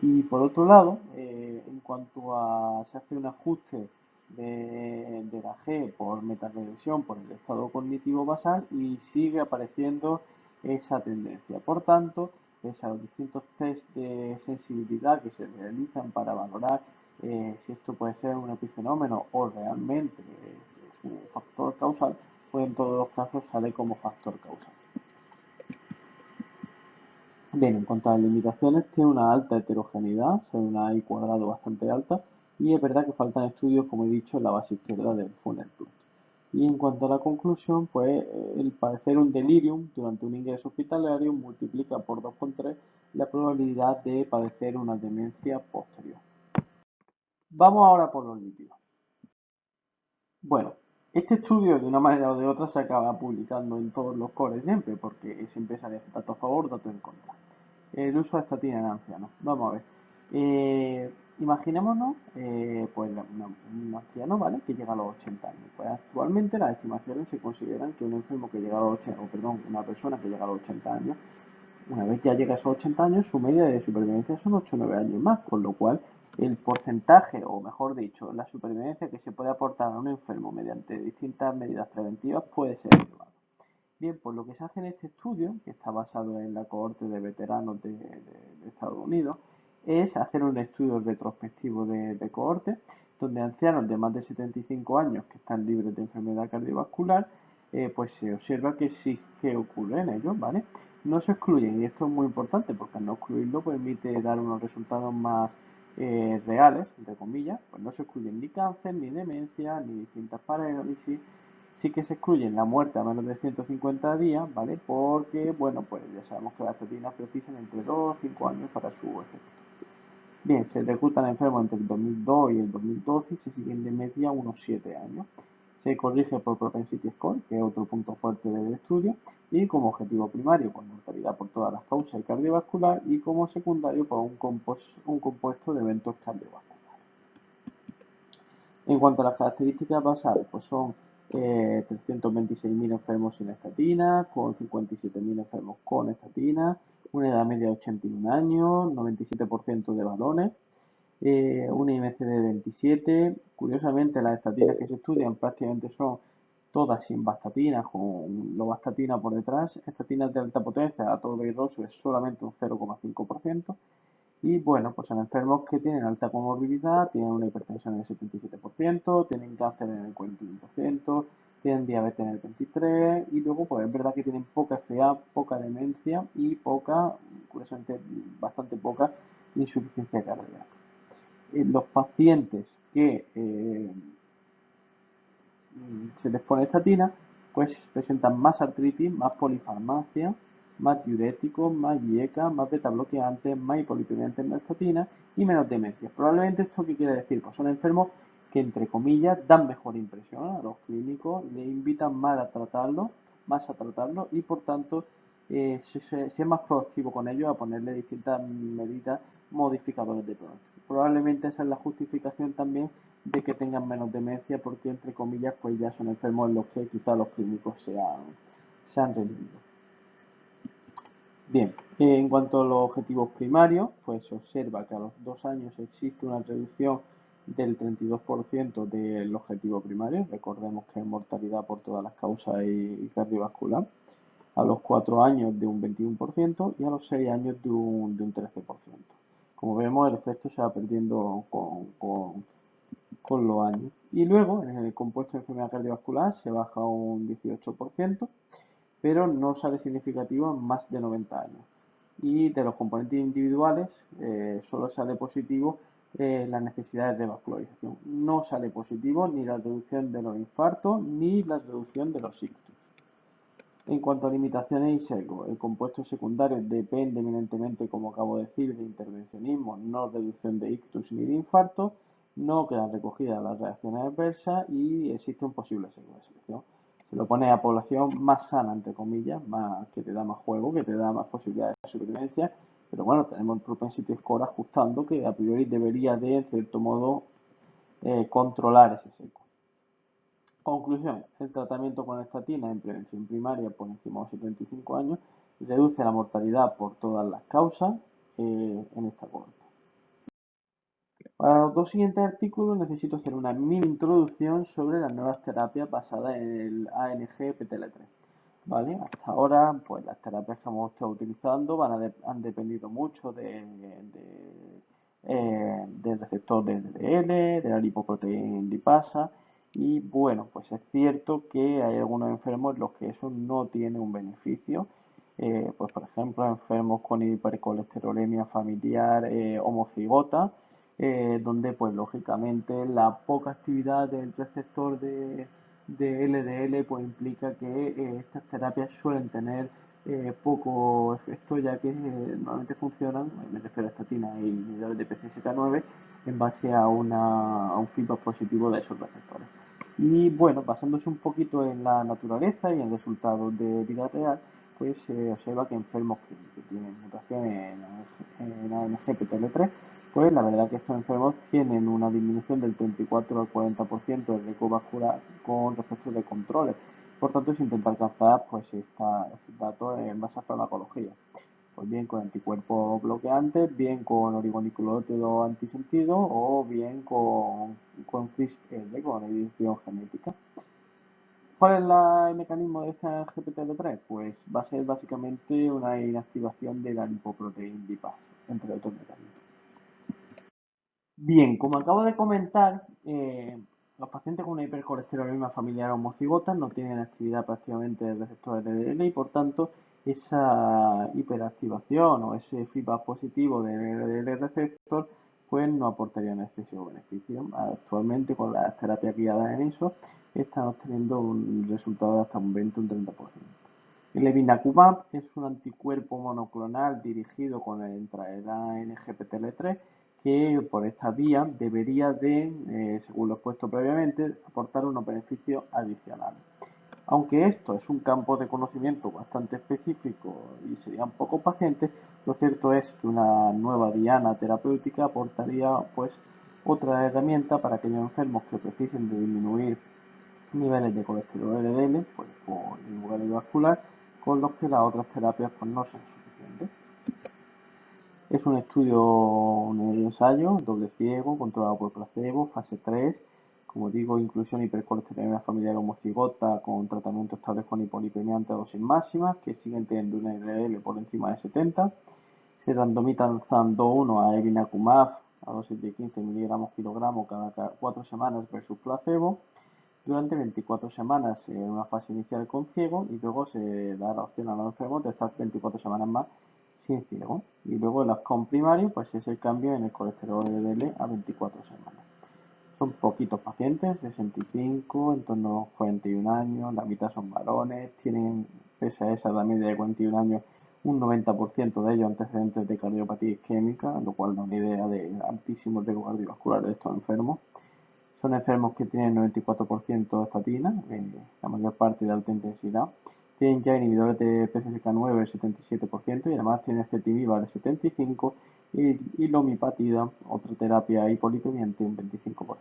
Y por otro lado, en cuanto a se hace un ajuste de la G por metaregresión por el estado cognitivo basal y sigue apareciendo esa tendencia. Por tanto, pese a los distintos test de sensibilidad que se realizan para valorar si esto puede ser un epifenómeno o realmente es un factor causal, pues en todos los casos sale como factor causal. Bien, en cuanto a las limitaciones, tiene una alta heterogeneidad, son una I cuadrado bastante alta, y es verdad que faltan estudios, como he dicho, en la base izquierda del funnel plot. Y en cuanto a la conclusión, pues el padecer un delirium durante un ingreso hospitalario multiplica por 2,3 la probabilidad de padecer una demencia posterior. Vamos ahora por los lípidos. Bueno, este estudio de una manera o de otra se acaba publicando en todos los cores siempre, porque siempre sale dato a favor, dato en contra. El uso de estatina en ancianos. Vamos a ver. Imaginémonos, pues un anciano, ¿vale? Que llega a los 80 años. Pues actualmente las estimaciones se consideran que un enfermo que llega a los 80, o perdón, una persona que llega a los 80 años, una vez ya llega a esos 80 años, su media de supervivencia son 8 o 9 años más, con lo cual el porcentaje, o mejor dicho, la supervivencia que se puede aportar a un enfermo mediante distintas medidas preventivas puede ser elevada. Bien, pues lo que se hace en este estudio, que está basado en la cohorte de veteranos de Estados Unidos, es hacer un estudio retrospectivo de cohorte, donde ancianos de más de 75 años que están libres de enfermedad cardiovascular, pues se observa que sí que ocurre en ellos, ¿vale? No se excluyen, y esto es muy importante porque al no excluirlo permite dar unos resultados más reales, entre comillas, pues no se excluyen ni cáncer, ni demencia, ni distintas parálisis. Sí que se excluyen la muerte a menos de 150 días, ¿vale? Porque, bueno, pues ya sabemos que las estatinas precisan entre 2 o 5 años para su efecto. Bien, se reclutan enfermos entre el 2002 y el 2012 y se siguen de media unos 7 años. Se corrige por Propensity Score, que es otro punto fuerte del estudio, y como objetivo primario, pues mortalidad por todas las causas y cardiovascular, y como secundario, pues un compuesto de eventos cardiovasculares. En cuanto a las características basales, pues son 326.000 enfermos sin estatina, con 57.000 enfermos con estatina, una edad media de 81 años, 97% de varones, una IMC de 27. Curiosamente, las estatinas que se estudian prácticamente son todas sin vastatina, con lovastatina por detrás. Estatinas de alta potencia, atorvairroso es solamente un 0,5%. Y bueno, pues son enfermos que tienen alta comorbilidad, tienen una hipertensión en el 77%, tienen cáncer en el 41%, tienen diabetes en el 23% y luego pues es verdad que tienen poca FA, poca demencia y poca, curiosamente bastante poca insuficiencia cardíaca. los pacientes que se les pone estatina, pues presentan más artritis, más polifarmacia, más diuréticos, más IECA, más beta bloqueantes, más hipolipemiantes en la estatina y menos demencia. Probablemente esto qué quiere decir, pues son enfermos que entre comillas dan mejor impresión a los clínicos, le invitan más a tratarlo y por tanto ser más proactivo con ellos a ponerle distintas medidas modificadores de pronóstico. Probablemente esa es la justificación también de que tengan menos demencia porque entre comillas pues ya son enfermos en los que quizá los clínicos se han rendido. Bien, en cuanto a los objetivos primarios, pues se observa que a los 2 años existe una reducción del 32% del objetivo primario, recordemos que es mortalidad por todas las causas y cardiovascular, a los 4 años de un 21% y a los 6 años de un 13%. Como vemos, el efecto se va perdiendo con los años. Y luego, en el compuesto de enfermedad cardiovascular se baja un 18%, pero no sale significativo en más de 90 años. Y de los componentes individuales, solo sale positivo las necesidades de vascularización. No sale positivo ni la reducción de los infartos ni la reducción de los ictus. En cuanto a limitaciones y sesgos, el compuesto secundario depende eminentemente, como acabo de decir, de intervencionismo, no reducción de ictus ni de infarto, no quedan recogidas las reacciones adversas y existe un posible sesgo de selección. Se lo pone a población más sana, entre comillas, más que te da más juego, que te da más posibilidades de supervivencia, pero bueno, tenemos el propensity score ajustando que a priori debería de, en cierto modo, controlar ese sesgo. Conclusión, el tratamiento con estatina en prevención primaria por encima de los 75 años reduce la mortalidad por todas las causas en esta cohorte. Para los dos siguientes artículos necesito hacer una mini introducción sobre las nuevas terapias basadas en el ANG-PTL3. ¿Vale? Hasta ahora, pues las terapias que hemos estado utilizando han dependido mucho del receptor de LDL, de la lipoproteína lipasa, y bueno, pues es cierto que hay algunos enfermos en los que eso no tiene un beneficio. Pues por ejemplo, enfermos con hipercolesterolemia familiar homocigota, donde pues lógicamente la poca actividad del receptor de LDL pues implica que estas terapias suelen tener poco efecto, ya que normalmente funcionan, me refiero a estatina y inhibidores de PCSK9, en base a un feedback positivo de esos receptores. Y bueno, basándose un poquito en la naturaleza y en resultados de vida real, pues se observa que enfermos que tienen mutaciones en ANGPTL3, pues la verdad que estos enfermos tienen una disminución del 34 al 40% del riesgo vascular con respecto de controles. Por tanto, se intenta alcanzar pues estos datos en base a farmacología. Pues bien con anticuerpos bloqueantes, bien con oligonucleótidos antisentido o bien con CRISPR, con edición genética. ¿Cuál es el mecanismo de esta GPTL3? Pues va a ser básicamente una inactivación de la lipoproteína lipasa, entre otros mecanismos. Bien, como acabo de comentar, los pacientes con una hipercolesterolemia familiar homocigota no tienen actividad prácticamente del receptor LDL y por tanto esa hiperactivación o ese feedback positivo del LDL receptor pues no aportaría un excesivo beneficio. Actualmente con las terapias guiadas en eso están obteniendo un resultado de hasta un 20 o un 30%. El evinacumab es un anticuerpo monoclonal dirigido contra el ANGPTL3 que por esta vía debería de, según lo expuesto previamente, aportar unos beneficios adicionales. Aunque esto es un campo de conocimiento bastante específico y serían pocos pacientes, lo cierto es que una nueva diana terapéutica aportaría pues otra herramienta para aquellos enfermos que precisen de disminuir niveles de colesterol LDL pues, por el lugar vascular con los que las otras terapias pues, no son suficientes. Es un estudio, un ensayo doble ciego, controlado por placebo, fase 3. Como digo, inclusión hipercolesterolemia familiar homocigota con tratamiento estable con hipolipemiante a dosis máximas, que siguen teniendo un LDL por encima de 70. Se randomizan 2:1 a evinacumab a dosis de 15 miligramos kilogramo cada 4 semanas versus placebo durante 24 semanas en una fase inicial con ciego y luego se da la opción a los enfermos de estar 24 semanas más sin ciego. Y luego el outcome primario pues es el cambio en el colesterol LDL a 24 semanas. Son poquitos pacientes, 65, en torno a los 41 años, la mitad son varones, tienen, pese a esa, la media de 41 años, un 90% de ellos antecedentes de cardiopatía isquémica, lo cual da una idea de altísimo riesgo cardiovascular de estos enfermos. Son enfermos que tienen 94% de estatina, la mayor parte de alta intensidad. Tienen ya inhibidores de PCSK9 el 77% y además tienen ezetimiba el 75% y lomipatida, otra terapia hipolipemiante, un 25%.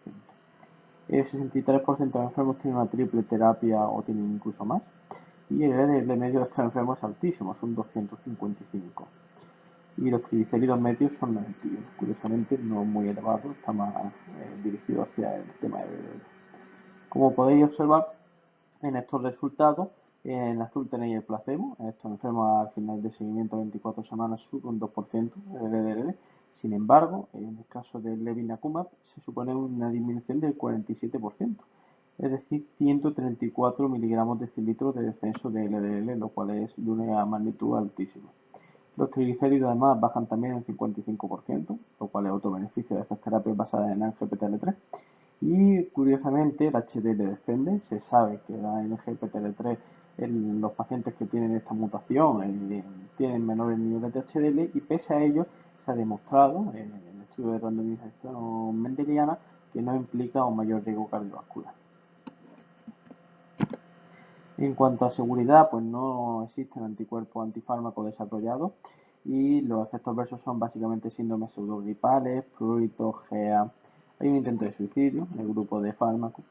El 63% de enfermos tienen una triple terapia o tienen incluso más. Y el LDL medio de estos enfermos es altísimo, son 255. Y los triglicéridos medios son negativos, curiosamente no muy elevados, está más dirigido hacia el tema del LDL. Como podéis observar en estos resultados, en azul tenéis el placebo, estos enfermos al final de seguimiento de 24 semanas sube un 2% el LDL. Sin embargo, en el caso del levinacumab se supone una disminución del 47%, es decir, 134 miligramos decilitros de descenso de LDL, lo cual es de una magnitud altísima. Los triglicéridos además bajan también un 55%, lo cual es otro beneficio de estas terapias basadas en ANGPTL3. Y curiosamente el HDL descende, se sabe que la ANGPTL3 en los pacientes que tienen esta mutación tienen menores niveles de HDL y pese a ello se ha demostrado en el estudio de randomización mendeliana que no implica un mayor riesgo cardiovascular. En cuanto a seguridad, pues no existen anticuerpos antifármacos desarrollados y los efectos adversos son básicamente síndromes pseudogripales, prurito, GEA. Hay un intento de suicidio en el grupo de fármacos.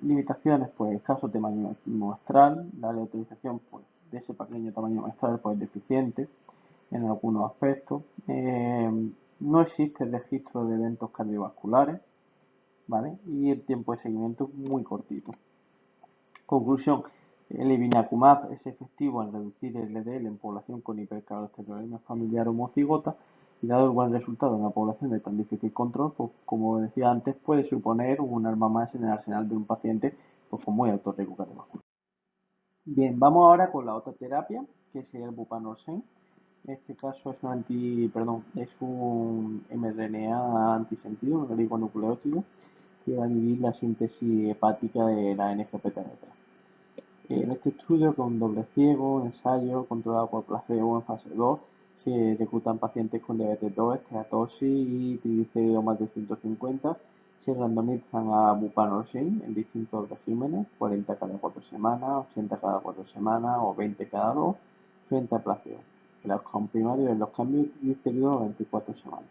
Limitaciones, pues escaso tamaño muestral, la utilización pues, de ese pequeño tamaño muestral pues, es deficiente en algunos aspectos. No existe registro de eventos cardiovasculares, ¿vale? Y el tiempo de seguimiento es muy cortito. Conclusión, el evinacumab es efectivo en reducir el LDL en población con hipercolesterolemia familiar homocigota y dado el buen resultado en una población de tan difícil control, pues como decía antes, puede suponer un arma más en el arsenal de un paciente pues, con muy alto riesgo cardiovascular. Bien, vamos ahora con la otra terapia, que sería el bupanorsen. En este caso es un mRNA antisentido, un oligonucleótido, que va a inhibir la síntesis hepática de la NGPTR3. En este estudio, con doble ciego, ensayo controlado por placebo en fase 2, se reclutan pacientes con diabetes 2, esteatosis y triglicéridos más de 150. Se randomizan a bupanorsen en distintos regímenes, 40 cada 4 semanas, 80 cada 4 semanas o 20 cada 2, frente a placebo. El outcome primario es los cambios de triglicéridos a 24 semanas.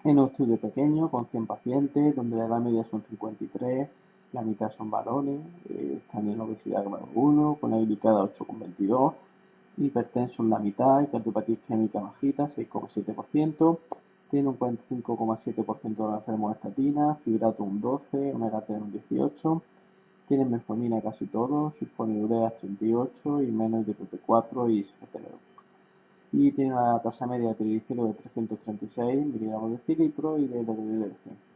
En un estudio pequeño, con 100 pacientes, donde la edad media son 53, la mitad son varones, están en obesidad grado 1, con la glicada 8,22, hipertenso en la mitad, y cardiopatía isquémica bajita, 6,7%, tiene un 45,7% de los enfermos de estatina, fibrato un 12, omega 3 un 18, tienen metformina casi todos, sulfonilureas 38 y menos de PP4 y SGLT2. Y tiene una tasa media de triglicéridos de 336 miligramos de decilitro y de LDL de 100.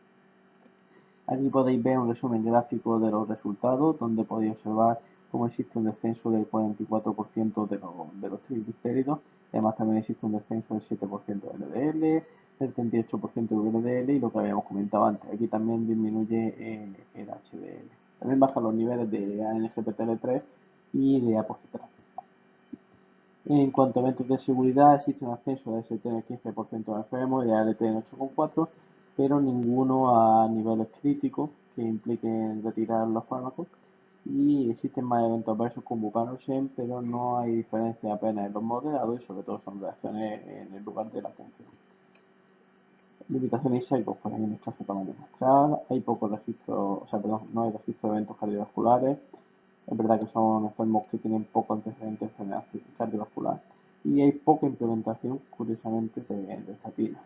Aquí podéis ver un resumen gráfico de los resultados, donde podéis observar cómo existe un descenso del 44% de los triglicéridos. Además también existe un descenso del 7% de LDL, del 38% de LDL y lo que habíamos comentado antes. Aquí también disminuye el HDL. También bajan los niveles de ANGPTL3 y de ApoC3. En cuanto a eventos de seguridad, existe un ascenso de ST en el 15% de enfermos y de ALT en 8,4%, pero ninguno a niveles críticos que impliquen retirar los fármacos. Y existen más eventos adversos con bupanorsen, pero no hay diferencia apenas en los moderados y sobre todo son reacciones en el lugar de la función. Limitaciones y pues hay un escaso tamaño muestral, hay poco registro, no hay registro de eventos cardiovasculares. Es verdad que son enfermos que tienen poco antecedente de enfermedad cardiovascular y hay poca implementación, curiosamente, de estatina.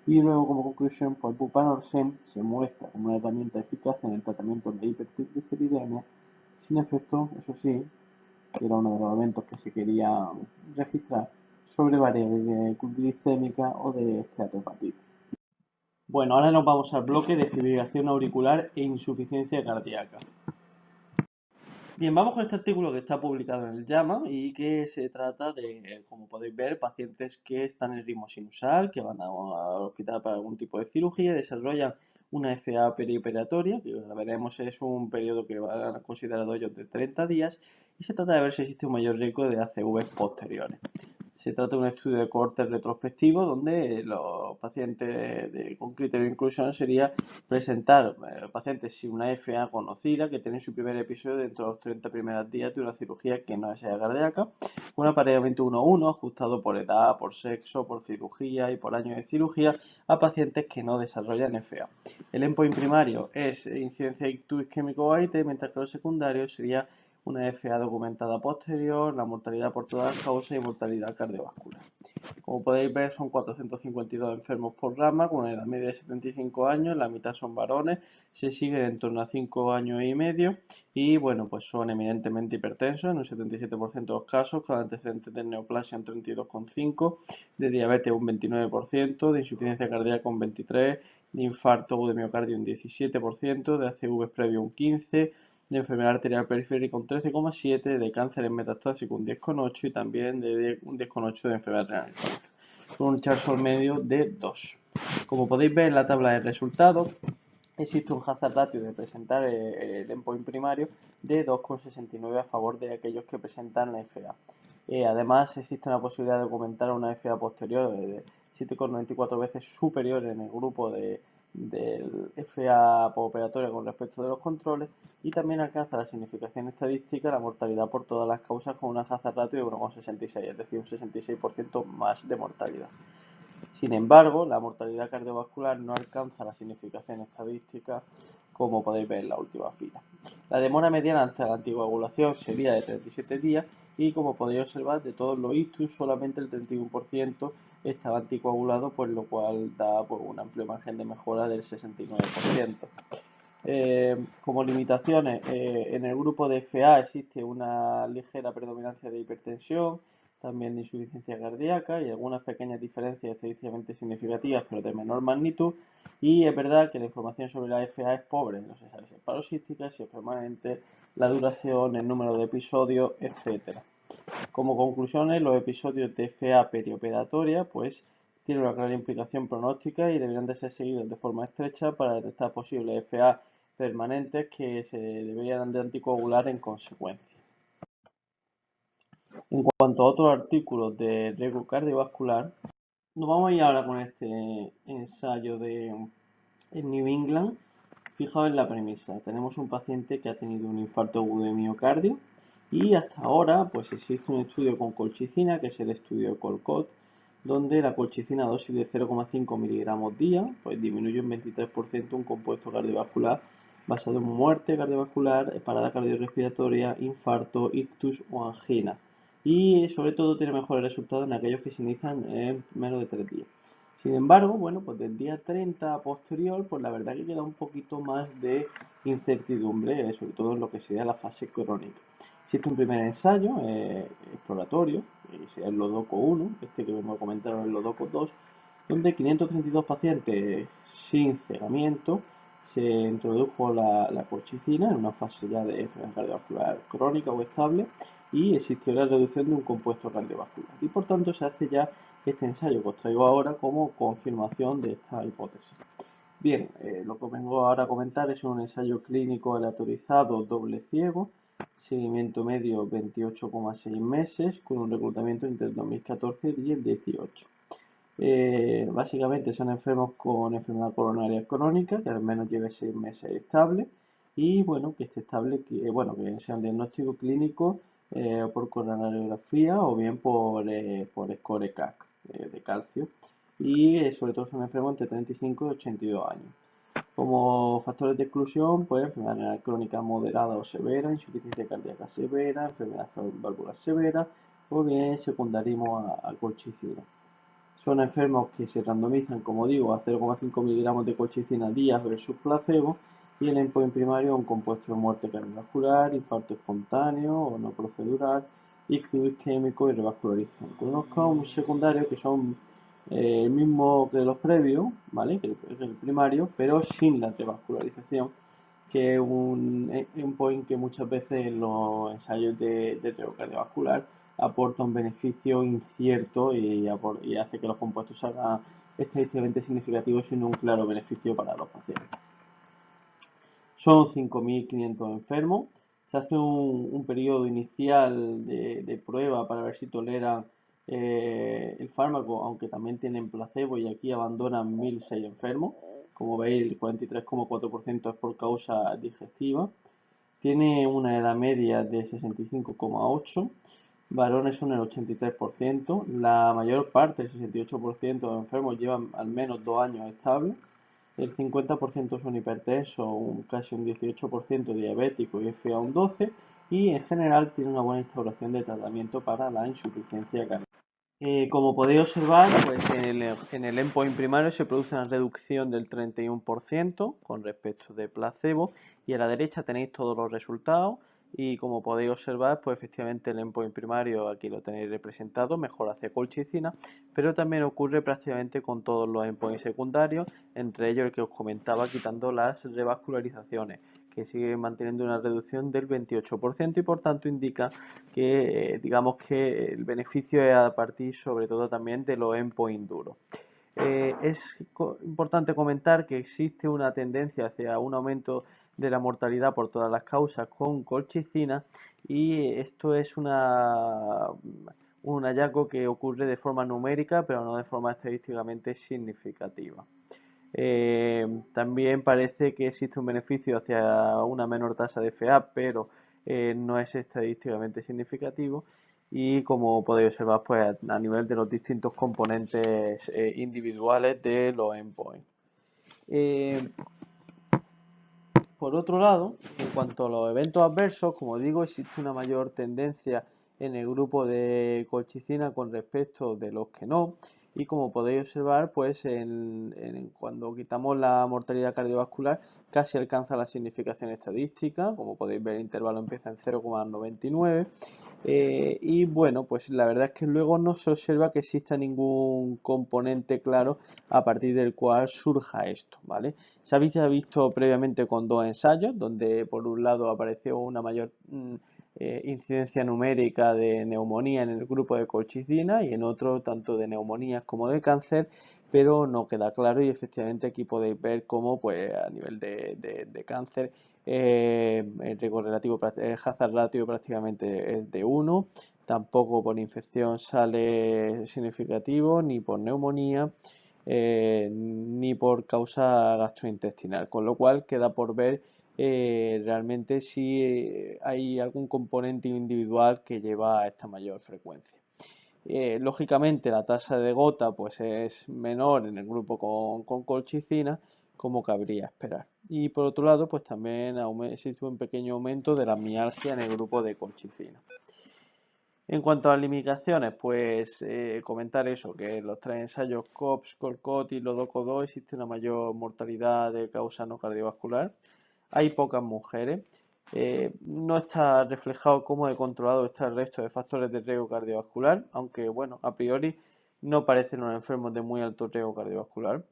Y luego, como conclusión, pues bupanorsen se muestra como una herramienta eficaz en el tratamiento de hipertrigliceridemia, sin efecto, eso sí, que era uno de los elementos que se quería registrar, sobre variabilidad glicémica o de esteatopatía. Bueno, ahora nos vamos al bloque de fibrilación auricular e insuficiencia cardíaca. Bien, vamos con este artículo que está publicado en el JAMA y que se trata de, como podéis ver, pacientes que están en ritmo sinusal, que van al hospital para algún tipo de cirugía, desarrollan una FA perioperatoria, que la veremos es un periodo que van a considerar ellos de 30 días, y se trata de ver si existe un mayor riesgo de ACV posteriores. Se trata de un estudio de cohorte retrospectivo donde los pacientes con criterio de inclusión sería presentar pacientes sin una FA conocida que tienen su primer episodio dentro de los 30 primeros días de una cirugía que no sea cardíaca, un apareamiento 1-1 ajustado por edad, por sexo, por cirugía y por año de cirugía a pacientes que no desarrollan FA. El endpoint primario es incidencia ictus isquémico AIT, mientras que los secundarios sería una FA documentada posterior, la mortalidad por todas las causas y mortalidad cardiovascular. Como podéis ver, son 452 enfermos por rama, con una edad media de 75 años, la mitad son varones, se siguen en torno a 5 años y medio y bueno, pues son eminentemente hipertensos en un 77% de los casos, con antecedentes de neoplasia un 32,5%, de diabetes un 29%, de insuficiencia cardíaca un 23%, de infarto o de miocardio un 17%, de ACV previo un 15%, de enfermedad arterial periférica un 13,7%, de cáncer en metastásico un 10,8% y también de un 10,8% de enfermedad renal crónica, con un Charson medio de 2. Como podéis ver en la tabla de resultados, existe un hazard ratio de presentar el endpoint primario de 2,69 a favor de aquellos que presentan la FA. Además, existe una posibilidad de documentar una FA posterior de 7,94 veces superior en el grupo del FA postoperatoria con respecto de los controles y también alcanza la significación estadística la mortalidad por todas las causas con una hazard ratio de 1,66, es decir, un 66% más de mortalidad. Sin embargo, la mortalidad cardiovascular no alcanza la significación estadística, como podéis ver en la última fila. La demora mediana ante la anticoagulación sería de 37 días y, como podéis observar, de todos los ictus solamente el 31% estaba anticoagulado, por lo cual da un amplio margen de mejora del 69%. Como limitaciones, en el grupo de FA existe una ligera predominancia de hipertensión, también de insuficiencia cardíaca y algunas pequeñas diferencias estadísticamente significativas, pero de menor magnitud. Y es verdad que la información sobre la FA es pobre, no se sabe si es paroxística, si es permanente, la duración, el número de episodios, etc. Como conclusiones, los episodios de FA perioperatoria pues tienen una clara implicación pronóstica y deberían de ser seguidos de forma estrecha para detectar posibles FA permanentes que se deberían de anticoagular en consecuencia. En cuanto a otros artículos de riesgo cardiovascular, nos vamos a ir ahora con este ensayo de New England. Fijaos en la premisa, tenemos un paciente que ha tenido un infarto agudo de miocardio y hasta ahora pues existe un estudio con colchicina, que es el estudio COLCOT, donde la colchicina a dosis de 0,5 miligramos día pues disminuye un 23% un compuesto cardiovascular basado en muerte cardiovascular, parada cardiorrespiratoria, infarto, ictus o angina. Y sobre todo tiene mejores resultados en aquellos que se inician en menos de 3 días. Sin embargo, bueno, pues del día 30 a posterior, pues la verdad que queda un poquito más de incertidumbre, sobre todo en lo que sería la fase crónica. Existe un primer ensayo exploratorio, que sería el LODOCO 1, este que vamos a comentar en el LODOCO 2, donde 532 pacientes sin cegamiento se introdujo la colchicina en una fase ya de enfermedad cardiovascular crónica o estable y existió la reducción de un compuesto cardiovascular. Y por tanto se hace ya este ensayo que os traigo ahora como confirmación de esta hipótesis. Bien, lo que vengo ahora a comentar es un ensayo clínico aleatorizado doble ciego, seguimiento medio 28,6 meses, con un reclutamiento entre el 2014 y el 18. Básicamente son enfermos con enfermedad coronaria crónica, que al menos lleve 6 meses estable, y bueno, que esté estable, que sea un diagnóstico clínico por coronariografía o bien por score CAC de calcio, y sobre todo son enfermos entre 35 y 82 años. Como factores de exclusión, pues enfermedad renal crónica moderada o severa, insuficiencia cardíaca severa, enfermedad valvular severa o bien secundarismo a colchicina. Son enfermos que se randomizan, como digo, a 0,5 miligramos de colchicina día versus placebo y el endpoint primario es un compuesto de muerte cardiovascular, infarto espontáneo o no procedural, ictus isquémico y revascularización. Con unos counts secundarios que son el mismo que los previos, ¿vale? Que el primario, pero sin la revascularización, que es un endpoint que muchas veces en los ensayos de riesgo cardiovascular aporta un beneficio incierto y hace que los compuestos salgan estadísticamente significativos sin un claro beneficio para los pacientes. Son 5.500 enfermos. Se hace un periodo inicial de prueba para ver si toleran el fármaco, aunque también tienen placebo, y aquí abandonan 1.006 enfermos. Como veis, el 43,4% es por causa digestiva. Tiene una edad media de 65,8. Varones son el 83%. La mayor parte, el 68% de enfermos, llevan al menos 2 años estables. El 50% son hipertensos, casi un 18% diabético y FA un 12%, y en general tiene una buena instauración de tratamiento para la insuficiencia cardíaca. Como podéis observar, pues en el endpoint primario se produce una reducción del 31% con respecto de placebo, y a la derecha tenéis todos los resultados. Y como podéis observar, pues efectivamente el endpoint primario aquí lo tenéis representado, mejor hacia colchicina, pero también ocurre prácticamente con todos los endpoints secundarios, entre ellos el que os comentaba, quitando las revascularizaciones, que sigue manteniendo una reducción del 28%, y por tanto indica que digamos que el beneficio es a partir sobre todo también de los endpoints duros. Es importante comentar que existe una tendencia hacia un aumento de la mortalidad por todas las causas con colchicina, y esto es un hallazgo que ocurre de forma numérica pero no de forma estadísticamente significativa. También parece que existe un beneficio hacia una menor tasa de FA, pero no es estadísticamente significativo, y como podéis observar, pues a nivel de los distintos componentes individuales de los endpoints. Por otro lado, en cuanto a los eventos adversos, como digo, existe una mayor tendencia en el grupo de colchicina con respecto de los que no, y como podéis observar, pues cuando quitamos la mortalidad cardiovascular casi alcanza la significación estadística. Como podéis ver, el intervalo empieza en 0,99. Y bueno, pues la verdad es que luego no se observa que exista ningún componente claro a partir del cual surja esto, ¿vale? Se había visto previamente con dos ensayos, donde por un lado apareció una mayor incidencia numérica de neumonía en el grupo de colchicina, y en otro tanto de neumonías como de cáncer, pero no queda claro, y efectivamente aquí podéis ver cómo pues a nivel de cáncer el riesgo relativo, el hazard ratio prácticamente es de 1, tampoco por infección sale significativo, ni por neumonía, ni por causa gastrointestinal, con lo cual queda por ver realmente si hay algún componente individual que lleva a esta mayor frecuencia. Lógicamente la tasa de gota pues es menor en el grupo con colchicina, como cabría esperar. Y por otro lado, pues también existe un pequeño aumento de la mialgia en el grupo de colchicina. En cuanto a las limitaciones, pues comentar eso, que en los tres ensayos COPS, COLCOT y LODOCO2 existe una mayor mortalidad de causa no cardiovascular. Hay pocas mujeres. No está reflejado cómo de controlado está el resto de factores de riesgo cardiovascular, aunque bueno, a priori no parecen los enfermos de muy alto riesgo cardiovascular.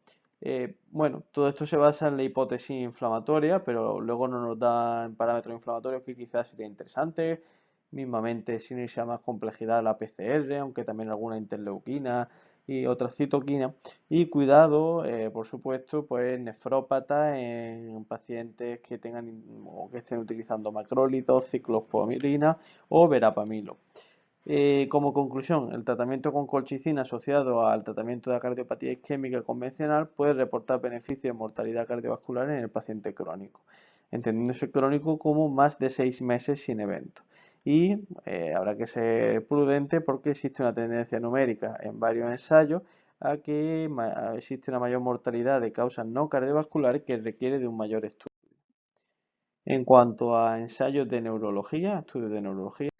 Bueno, todo esto se basa en la hipótesis inflamatoria, pero luego no nos dan parámetros inflamatorios que quizás sería interesante. Mismamente, sin irse a más complejidad, la PCR, aunque también alguna interleuquina y otras citoquinas. Y cuidado, por supuesto, pues nefrópata en pacientes que tengan o que estén utilizando macrólidos, ciclosporina o verapamilo. Como conclusión, el tratamiento con colchicina asociado al tratamiento de la cardiopatía isquémica convencional puede reportar beneficios en mortalidad cardiovascular en el paciente crónico, entendiéndose crónico como más de 6 meses sin evento. Y habrá que ser prudente porque existe una tendencia numérica en varios ensayos a que existe una mayor mortalidad de causas no cardiovasculares que requiere de un mayor estudio. En cuanto a ensayos de neurología, estudios de neurología,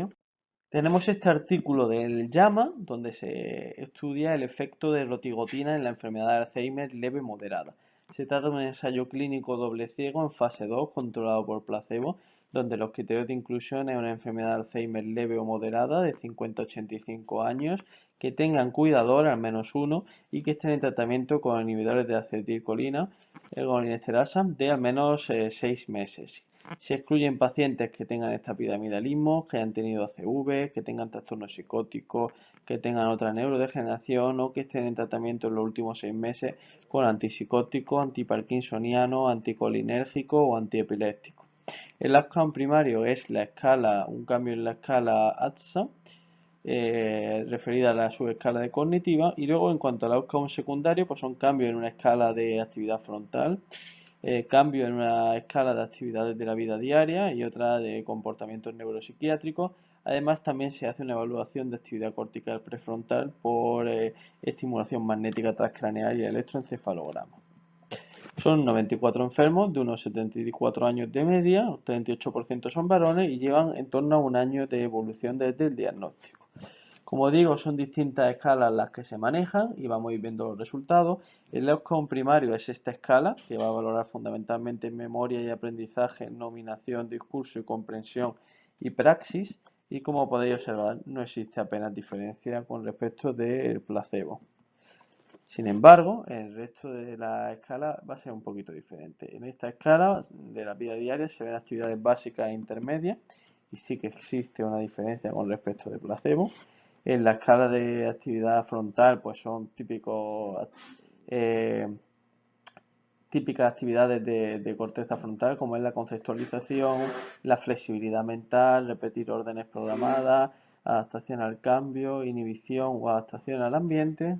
tenemos este artículo del JAMA, donde se estudia el efecto de rotigotina en la enfermedad de Alzheimer leve moderada. Se trata de un ensayo clínico doble ciego en fase 2, controlado por placebo, donde los criterios de inclusión es una enfermedad de Alzheimer leve o moderada de 50 a 85 años, que tengan cuidador al menos uno y que estén en tratamiento con inhibidores de acetilcolina, ergolinesterasa de al menos 6 meses. Se excluyen pacientes que tengan extrapiramidalismo, que hayan tenido ACV, que tengan trastornos psicóticos, que tengan otra neurodegeneración o que estén en tratamiento en los últimos 6 meses con antipsicótico, antiparkinsoniano, anticolinérgico o antiepiléptico. El outcome primario es la escala, un cambio en la escala ATSA, referida a la subescala de cognitiva, y luego en cuanto al outcome secundario, pues son cambios en una escala de actividad frontal, cambio en una escala de actividades de la vida diaria y otra de comportamientos neuropsiquiátricos. Además, también se hace una evaluación de actividad cortical prefrontal por estimulación magnética transcraneal y electroencefalograma. Son 94 enfermos de unos 74 años de media, 38% son varones y llevan en torno a un año de evolución desde el diagnóstico. Como digo, son distintas escalas las que se manejan y vamos a ir viendo los resultados. El outcome primario es esta escala, que va a valorar fundamentalmente memoria y aprendizaje, nominación, discurso y comprensión y praxis. Y como podéis observar, no existe apenas diferencia con respecto del placebo. Sin embargo, el resto de la escala va a ser un poquito diferente. En esta escala de la vida diaria se ven actividades básicas e intermedias y sí que existe una diferencia con respecto de placebo. En la escala de actividad frontal, pues son típicas actividades de corteza frontal, como es la conceptualización, la flexibilidad mental, repetir órdenes programadas, adaptación al cambio, inhibición o adaptación al ambiente.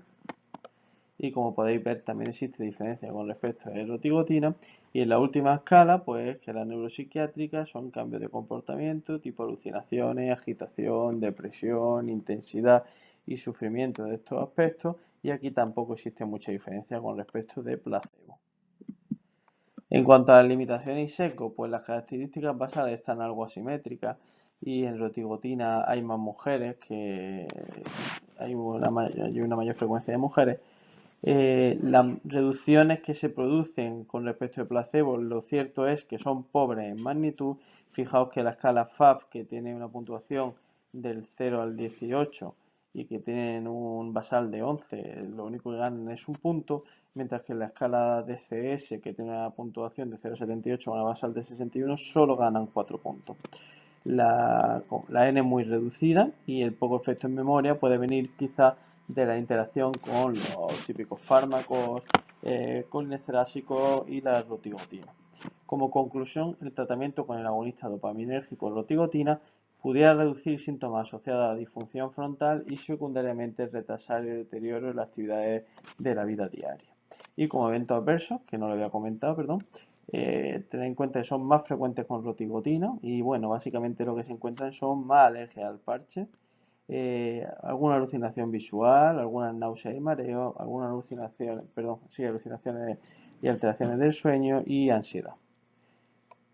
Y como podéis ver, también existe diferencia con respecto a la erotigotina. Y en la última escala, pues que las neuropsiquiátricas son cambios de comportamiento, tipo alucinaciones, agitación, depresión, intensidad y sufrimiento de estos aspectos. Y aquí tampoco existe mucha diferencia con respecto de placebo. En cuanto a las limitaciones y sesgos, pues las características basales están algo asimétricas y en rotigotina hay más mujeres, que hay una mayor frecuencia de mujeres. Las reducciones que se producen con respecto al placebo, lo cierto es que son pobres en magnitud. Fijaos que la escala FAB, que tiene una puntuación del 0 al 18 y que tienen un basal de 11, lo único que ganan es un punto, mientras que la escala DCS, que tiene una puntuación de 0,78 y una basal de 61, solo ganan 4 puntos. La N es muy reducida y el poco efecto en memoria puede venir quizá de la interacción con los típicos fármacos colinesterásicos y la rotigotina. Como conclusión, el tratamiento con el agonista dopaminérgico rotigotina pudiera reducir síntomas asociados a la disfunción frontal y secundariamente retrasar el deterioro de las actividades de la vida diaria. Y como eventos adversos, que no lo había comentado, perdón, tener en cuenta que son más frecuentes con rotigotina y bueno, básicamente lo que se encuentran son más alergias al parche, alguna alucinación visual, algunas náuseas y mareos, algunas alucinaciones y alteraciones del sueño y ansiedad.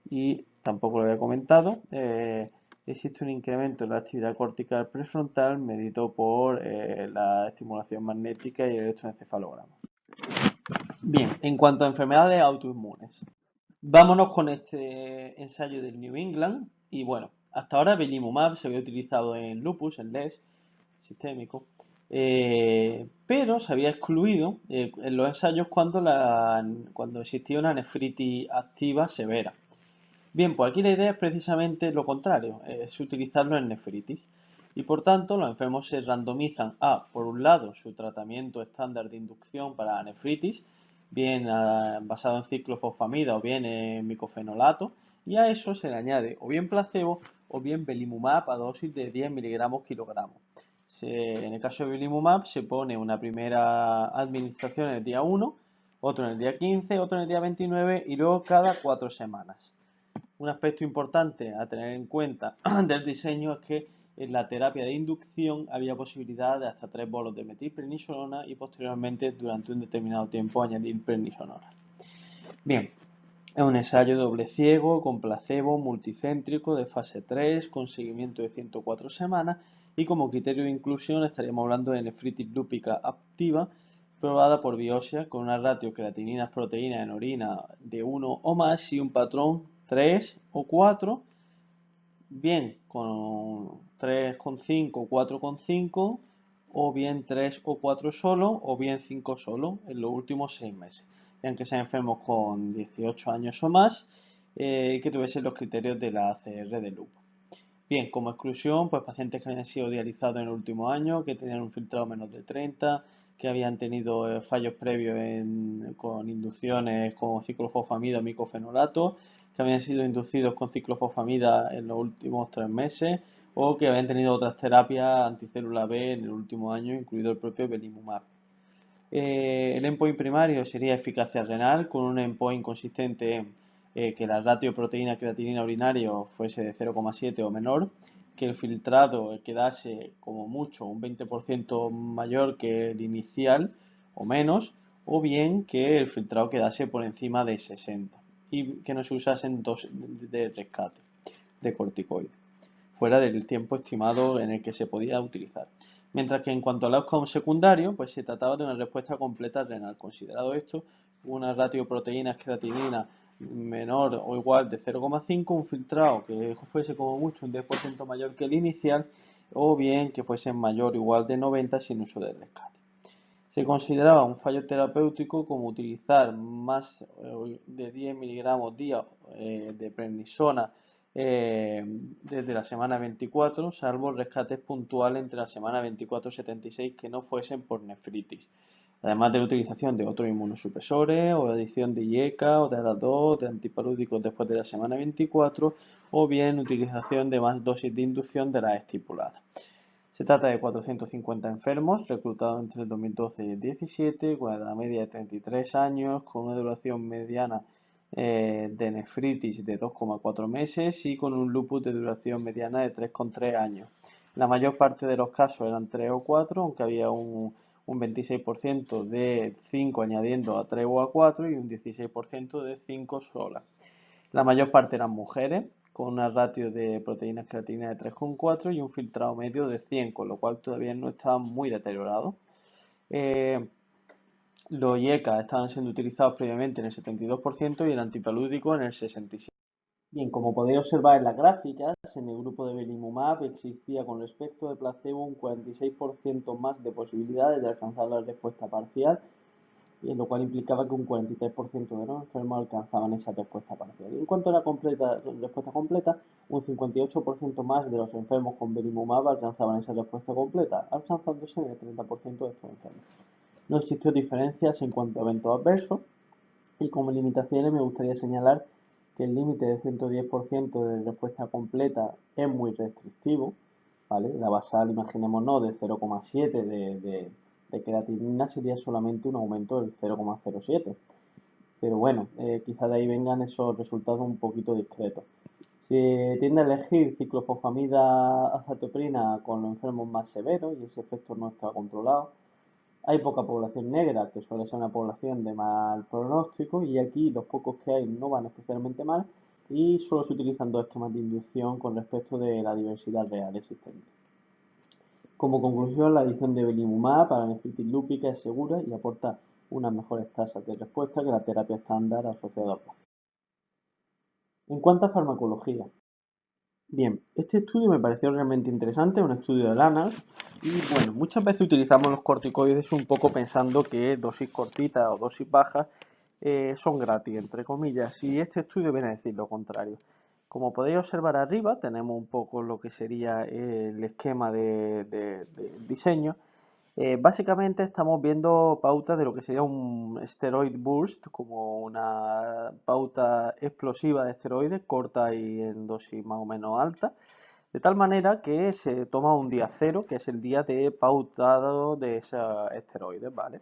Y tampoco lo había comentado, existe un incremento en la actividad cortical prefrontal medido por la estimulación magnética y el electroencefalograma. Bien, en cuanto a enfermedades autoinmunes, vámonos con este ensayo del New England. Y bueno, hasta ahora belimumab se había utilizado en lupus, en LES sistémico, pero se había excluido en los ensayos cuando existía una nefritis activa severa. Bien, pues aquí la idea es precisamente lo contrario, es utilizarlo en nefritis. Y por tanto, los enfermos se randomizan a, por un lado, su tratamiento estándar de inducción para la nefritis, bien basado en ciclofosfamida o bien en micofenolato, y a eso se le añade o bien placebo o bien belimumab a dosis de 10 miligramos kilogramos. En el caso de belimumab se pone una primera administración en el día 1, otro en el día 15, otro en el día 29 y luego cada 4 semanas. Un aspecto importante a tener en cuenta del diseño es que en la terapia de inducción había posibilidad de hasta 3 bolos de metilprednisolona y posteriormente durante un determinado tiempo añadir prednisolona. Bien, es un ensayo doble ciego con placebo multicéntrico de fase 3 con seguimiento de 104 semanas y como criterio de inclusión estaríamos hablando de nefritis lúpica activa probada por biopsia con una ratio creatininas-proteínas en orina de 1 o más y un patrón 3 o 4, bien con 3,5 o 4,5 o bien 3 o 4 solo, o bien 5 solo en los últimos 6 meses. Tenían que ser enfermos con 18 años o más y que tuviesen los criterios de la ACR de lupo. Bien, como exclusión, pues pacientes que habían sido dializados en el último año, que tenían un filtrado menos de 30, que habían tenido fallos previos con inducciones con ciclofosfamida o micofenolato, que habían sido inducidos con ciclofosfamida en los últimos 3 meses o que habían tenido otras terapias anticélula B en el último año, incluido el propio belimumab. El endpoint primario sería eficacia renal, con un endpoint consistente en que la ratio proteína-creatinina urinario fuese de 0,7 o menor, que el filtrado quedase como mucho un 20% mayor que el inicial o menos, o bien que el filtrado quedase por encima de 60 y que no se usasen dosis de rescate de corticoides fuera del tiempo estimado en el que se podía utilizar. Mientras que en cuanto al outcome secundario, pues se trataba de una respuesta completa renal. Considerado esto, una ratio proteínas-creatinina menor o igual de 0,5, un filtrado que fuese como mucho un 10% mayor que el inicial, o bien que fuese mayor o igual de 90 sin uso de rescate. Se consideraba un fallo terapéutico como utilizar más de 10 miligramos día de prednisona desde la semana 24, salvo rescates puntuales entre la semana 24 y 76 que no fuesen por nefritis. Además de la utilización de otros inmunosupresores o adición de IECA o de ARA2, de antipalúdicos después de la semana 24 o bien utilización de más dosis de inducción de las estipuladas. Se trata de 450 enfermos reclutados entre el 2012 y el 2017, con edad media de 33 años, con una duración mediana de nefritis de 2,4 meses y con un lupus de duración mediana de 3,3 años. La mayor parte de los casos eran 3 o 4, aunque había un 26% de 5 añadiendo a 3 o a 4 y un 16% de 5 solas. La mayor parte eran mujeres, con una ratio de proteínas creatina de 3,4 y un filtrado medio de 100, con lo cual todavía no estaban muy deteriorados. Los IECA estaban siendo utilizados previamente en el 72% y el antipalúdico en el 67%. Bien, como podéis observar en las gráficas, en el grupo de belimumab existía con respecto de placebo un 46% más de posibilidades de alcanzar la respuesta parcial, lo cual implicaba que un 43% de los enfermos alcanzaban esa respuesta parcial. En cuanto a la respuesta completa, un 58% más de los enfermos con belimumab alcanzaban esa respuesta completa, alcanzándose en el 30% de estos enfermos. No existió diferencias en cuanto a eventos adversos y como limitaciones me gustaría señalar que el límite de 110% de respuesta completa es muy restrictivo, ¿vale? La basal, imaginémonos, de 0,7 de creatinina sería solamente un aumento del 0,07. Pero bueno, quizá de ahí vengan esos resultados un poquito discretos. Se tiende a elegir ciclofosfamida azatoprina con los enfermos más severos y ese efecto no está controlado. Hay poca población negra, que suele ser una población de mal pronóstico, y aquí los pocos que hay no van especialmente mal y solo se utilizan dos esquemas de inducción con respecto de la diversidad real existente. Como conclusión, la adición de belimumab para nefritis lúpica es segura y aporta unas mejores tasas de respuesta que la terapia estándar asociada a placebo. En cuanto a farmacología, bien, este estudio me pareció realmente interesante, un estudio de Lanas, y bueno, muchas veces utilizamos los corticoides un poco pensando que dosis cortitas o dosis bajas son gratis, entre comillas, y este estudio viene a decir lo contrario. Como podéis observar arriba, tenemos un poco lo que sería el esquema de diseño. Básicamente estamos viendo pautas de lo que sería un steroid burst, como una pauta explosiva de esteroides, corta y en dosis más o menos alta, de tal manera que se toma un día cero, que es el día de pautado de esos esteroides, ¿vale?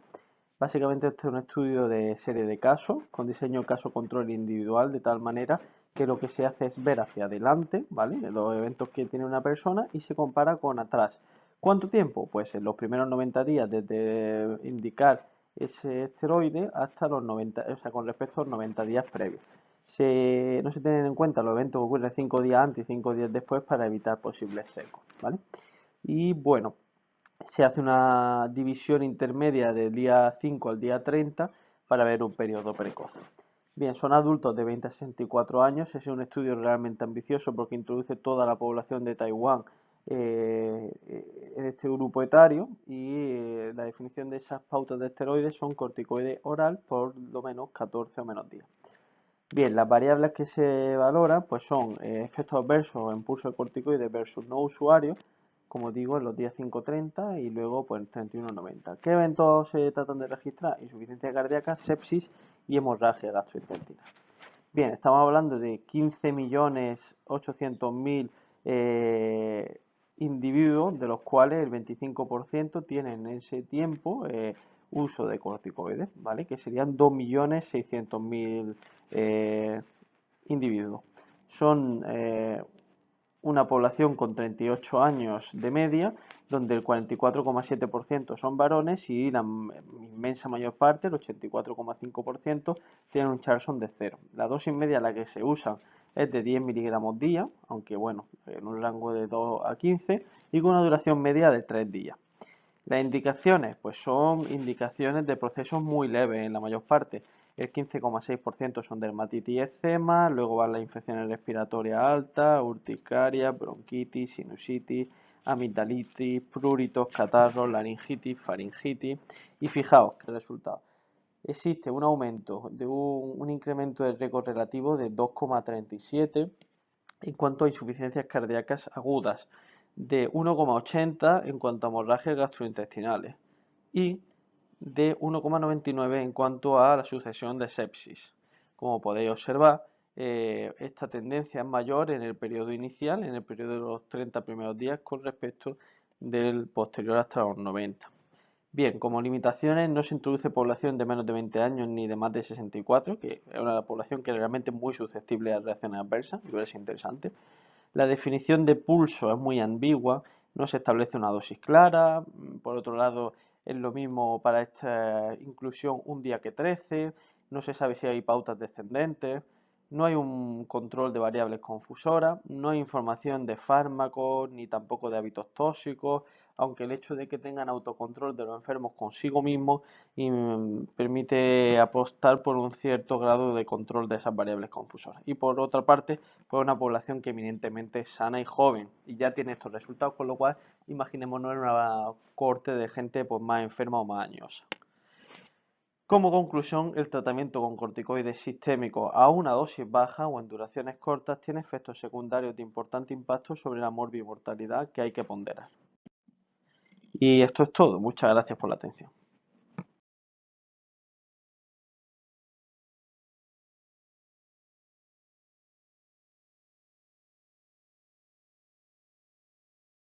Básicamente esto es un estudio de serie de casos, con diseño caso-control individual, de tal manera que lo que se hace es ver hacia adelante, ¿vale? Los eventos que tiene una persona y se compara con atrás. ¿Cuánto tiempo? Pues en los primeros 90 días desde indicar ese esteroide hasta los 90, o sea, con respecto a los 90 días previos. No se tienen en cuenta los eventos que ocurren 5 días antes y 5 días después para evitar posibles secos, ¿vale? Y bueno, se hace una división intermedia del día 5 al día 30 para ver un periodo precoz. Bien, son adultos de 20 a 64 años, es un estudio realmente ambicioso porque introduce toda la población de Taiwán en este grupo etario y la definición de esas pautas de esteroides son corticoide oral por lo menos 14 o menos días. Bien, las variables que se valoran pues son efectos adversos en pulso de corticoides versus no usuarios, como digo, en los días 5-30 y luego pues 31-90. ¿Qué eventos se tratan de registrar? Insuficiencia cardíaca, sepsis y hemorragia gastrointestinal. Bien, estamos hablando de 15.800.000 individuos, de los cuales el 25% tienen en ese tiempo uso de corticoides, ¿vale? Que serían 2.600.000 individuos. Son una población con 38 años de media, donde el 44,7% son varones y la inmensa mayor parte, el 84,5%, tienen un Charlson de 0. La dosis media a la que se usa es de 10 miligramos día, aunque bueno, en un rango de 2 a 15, y con una duración media de 3 días. Las indicaciones, pues son indicaciones de procesos muy leves en la mayor parte. El 15,6% son dermatitis y eczema, luego van las infecciones respiratorias altas, urticaria, bronquitis, sinusitis, amigdalitis, pruritos, catarros, laringitis, faringitis. Y fijaos qué resultado. Existe un aumento de un incremento del récord relativo de 2,37 en cuanto a insuficiencias cardíacas agudas, de 1,80 en cuanto a hemorragias gastrointestinales y de 1,99 en cuanto a la sucesión de sepsis. Como podéis observar, esta tendencia es mayor en el periodo inicial, en el periodo de los 30 primeros días, con respecto del posterior hasta los 90. Bien, como limitaciones no se introduce población de menos de 20 años ni de más de 64, que es una población que realmente es muy susceptible a reacciones adversas, y es interesante. La definición de pulso es muy ambigua, no se establece una dosis clara, por otro lado es lo mismo para esta inclusión un día que 13, no se sabe si hay pautas descendentes, no hay un control de variables confusoras, no hay información de fármacos ni tampoco de hábitos tóxicos, aunque el hecho de que tengan autocontrol de los enfermos consigo mismos permite apostar por un cierto grado de control de esas variables confusoras. Y por otra parte, pues una población que eminentemente es sana y joven y ya tiene estos resultados, con lo cual imaginémonos en una corte de gente pues, más enferma o más añosa. Como conclusión, el tratamiento con corticoides sistémicos a una dosis baja o en duraciones cortas tiene efectos secundarios de importante impacto sobre la morbimortalidad que hay que ponderar. Y esto es todo. Muchas gracias por la atención.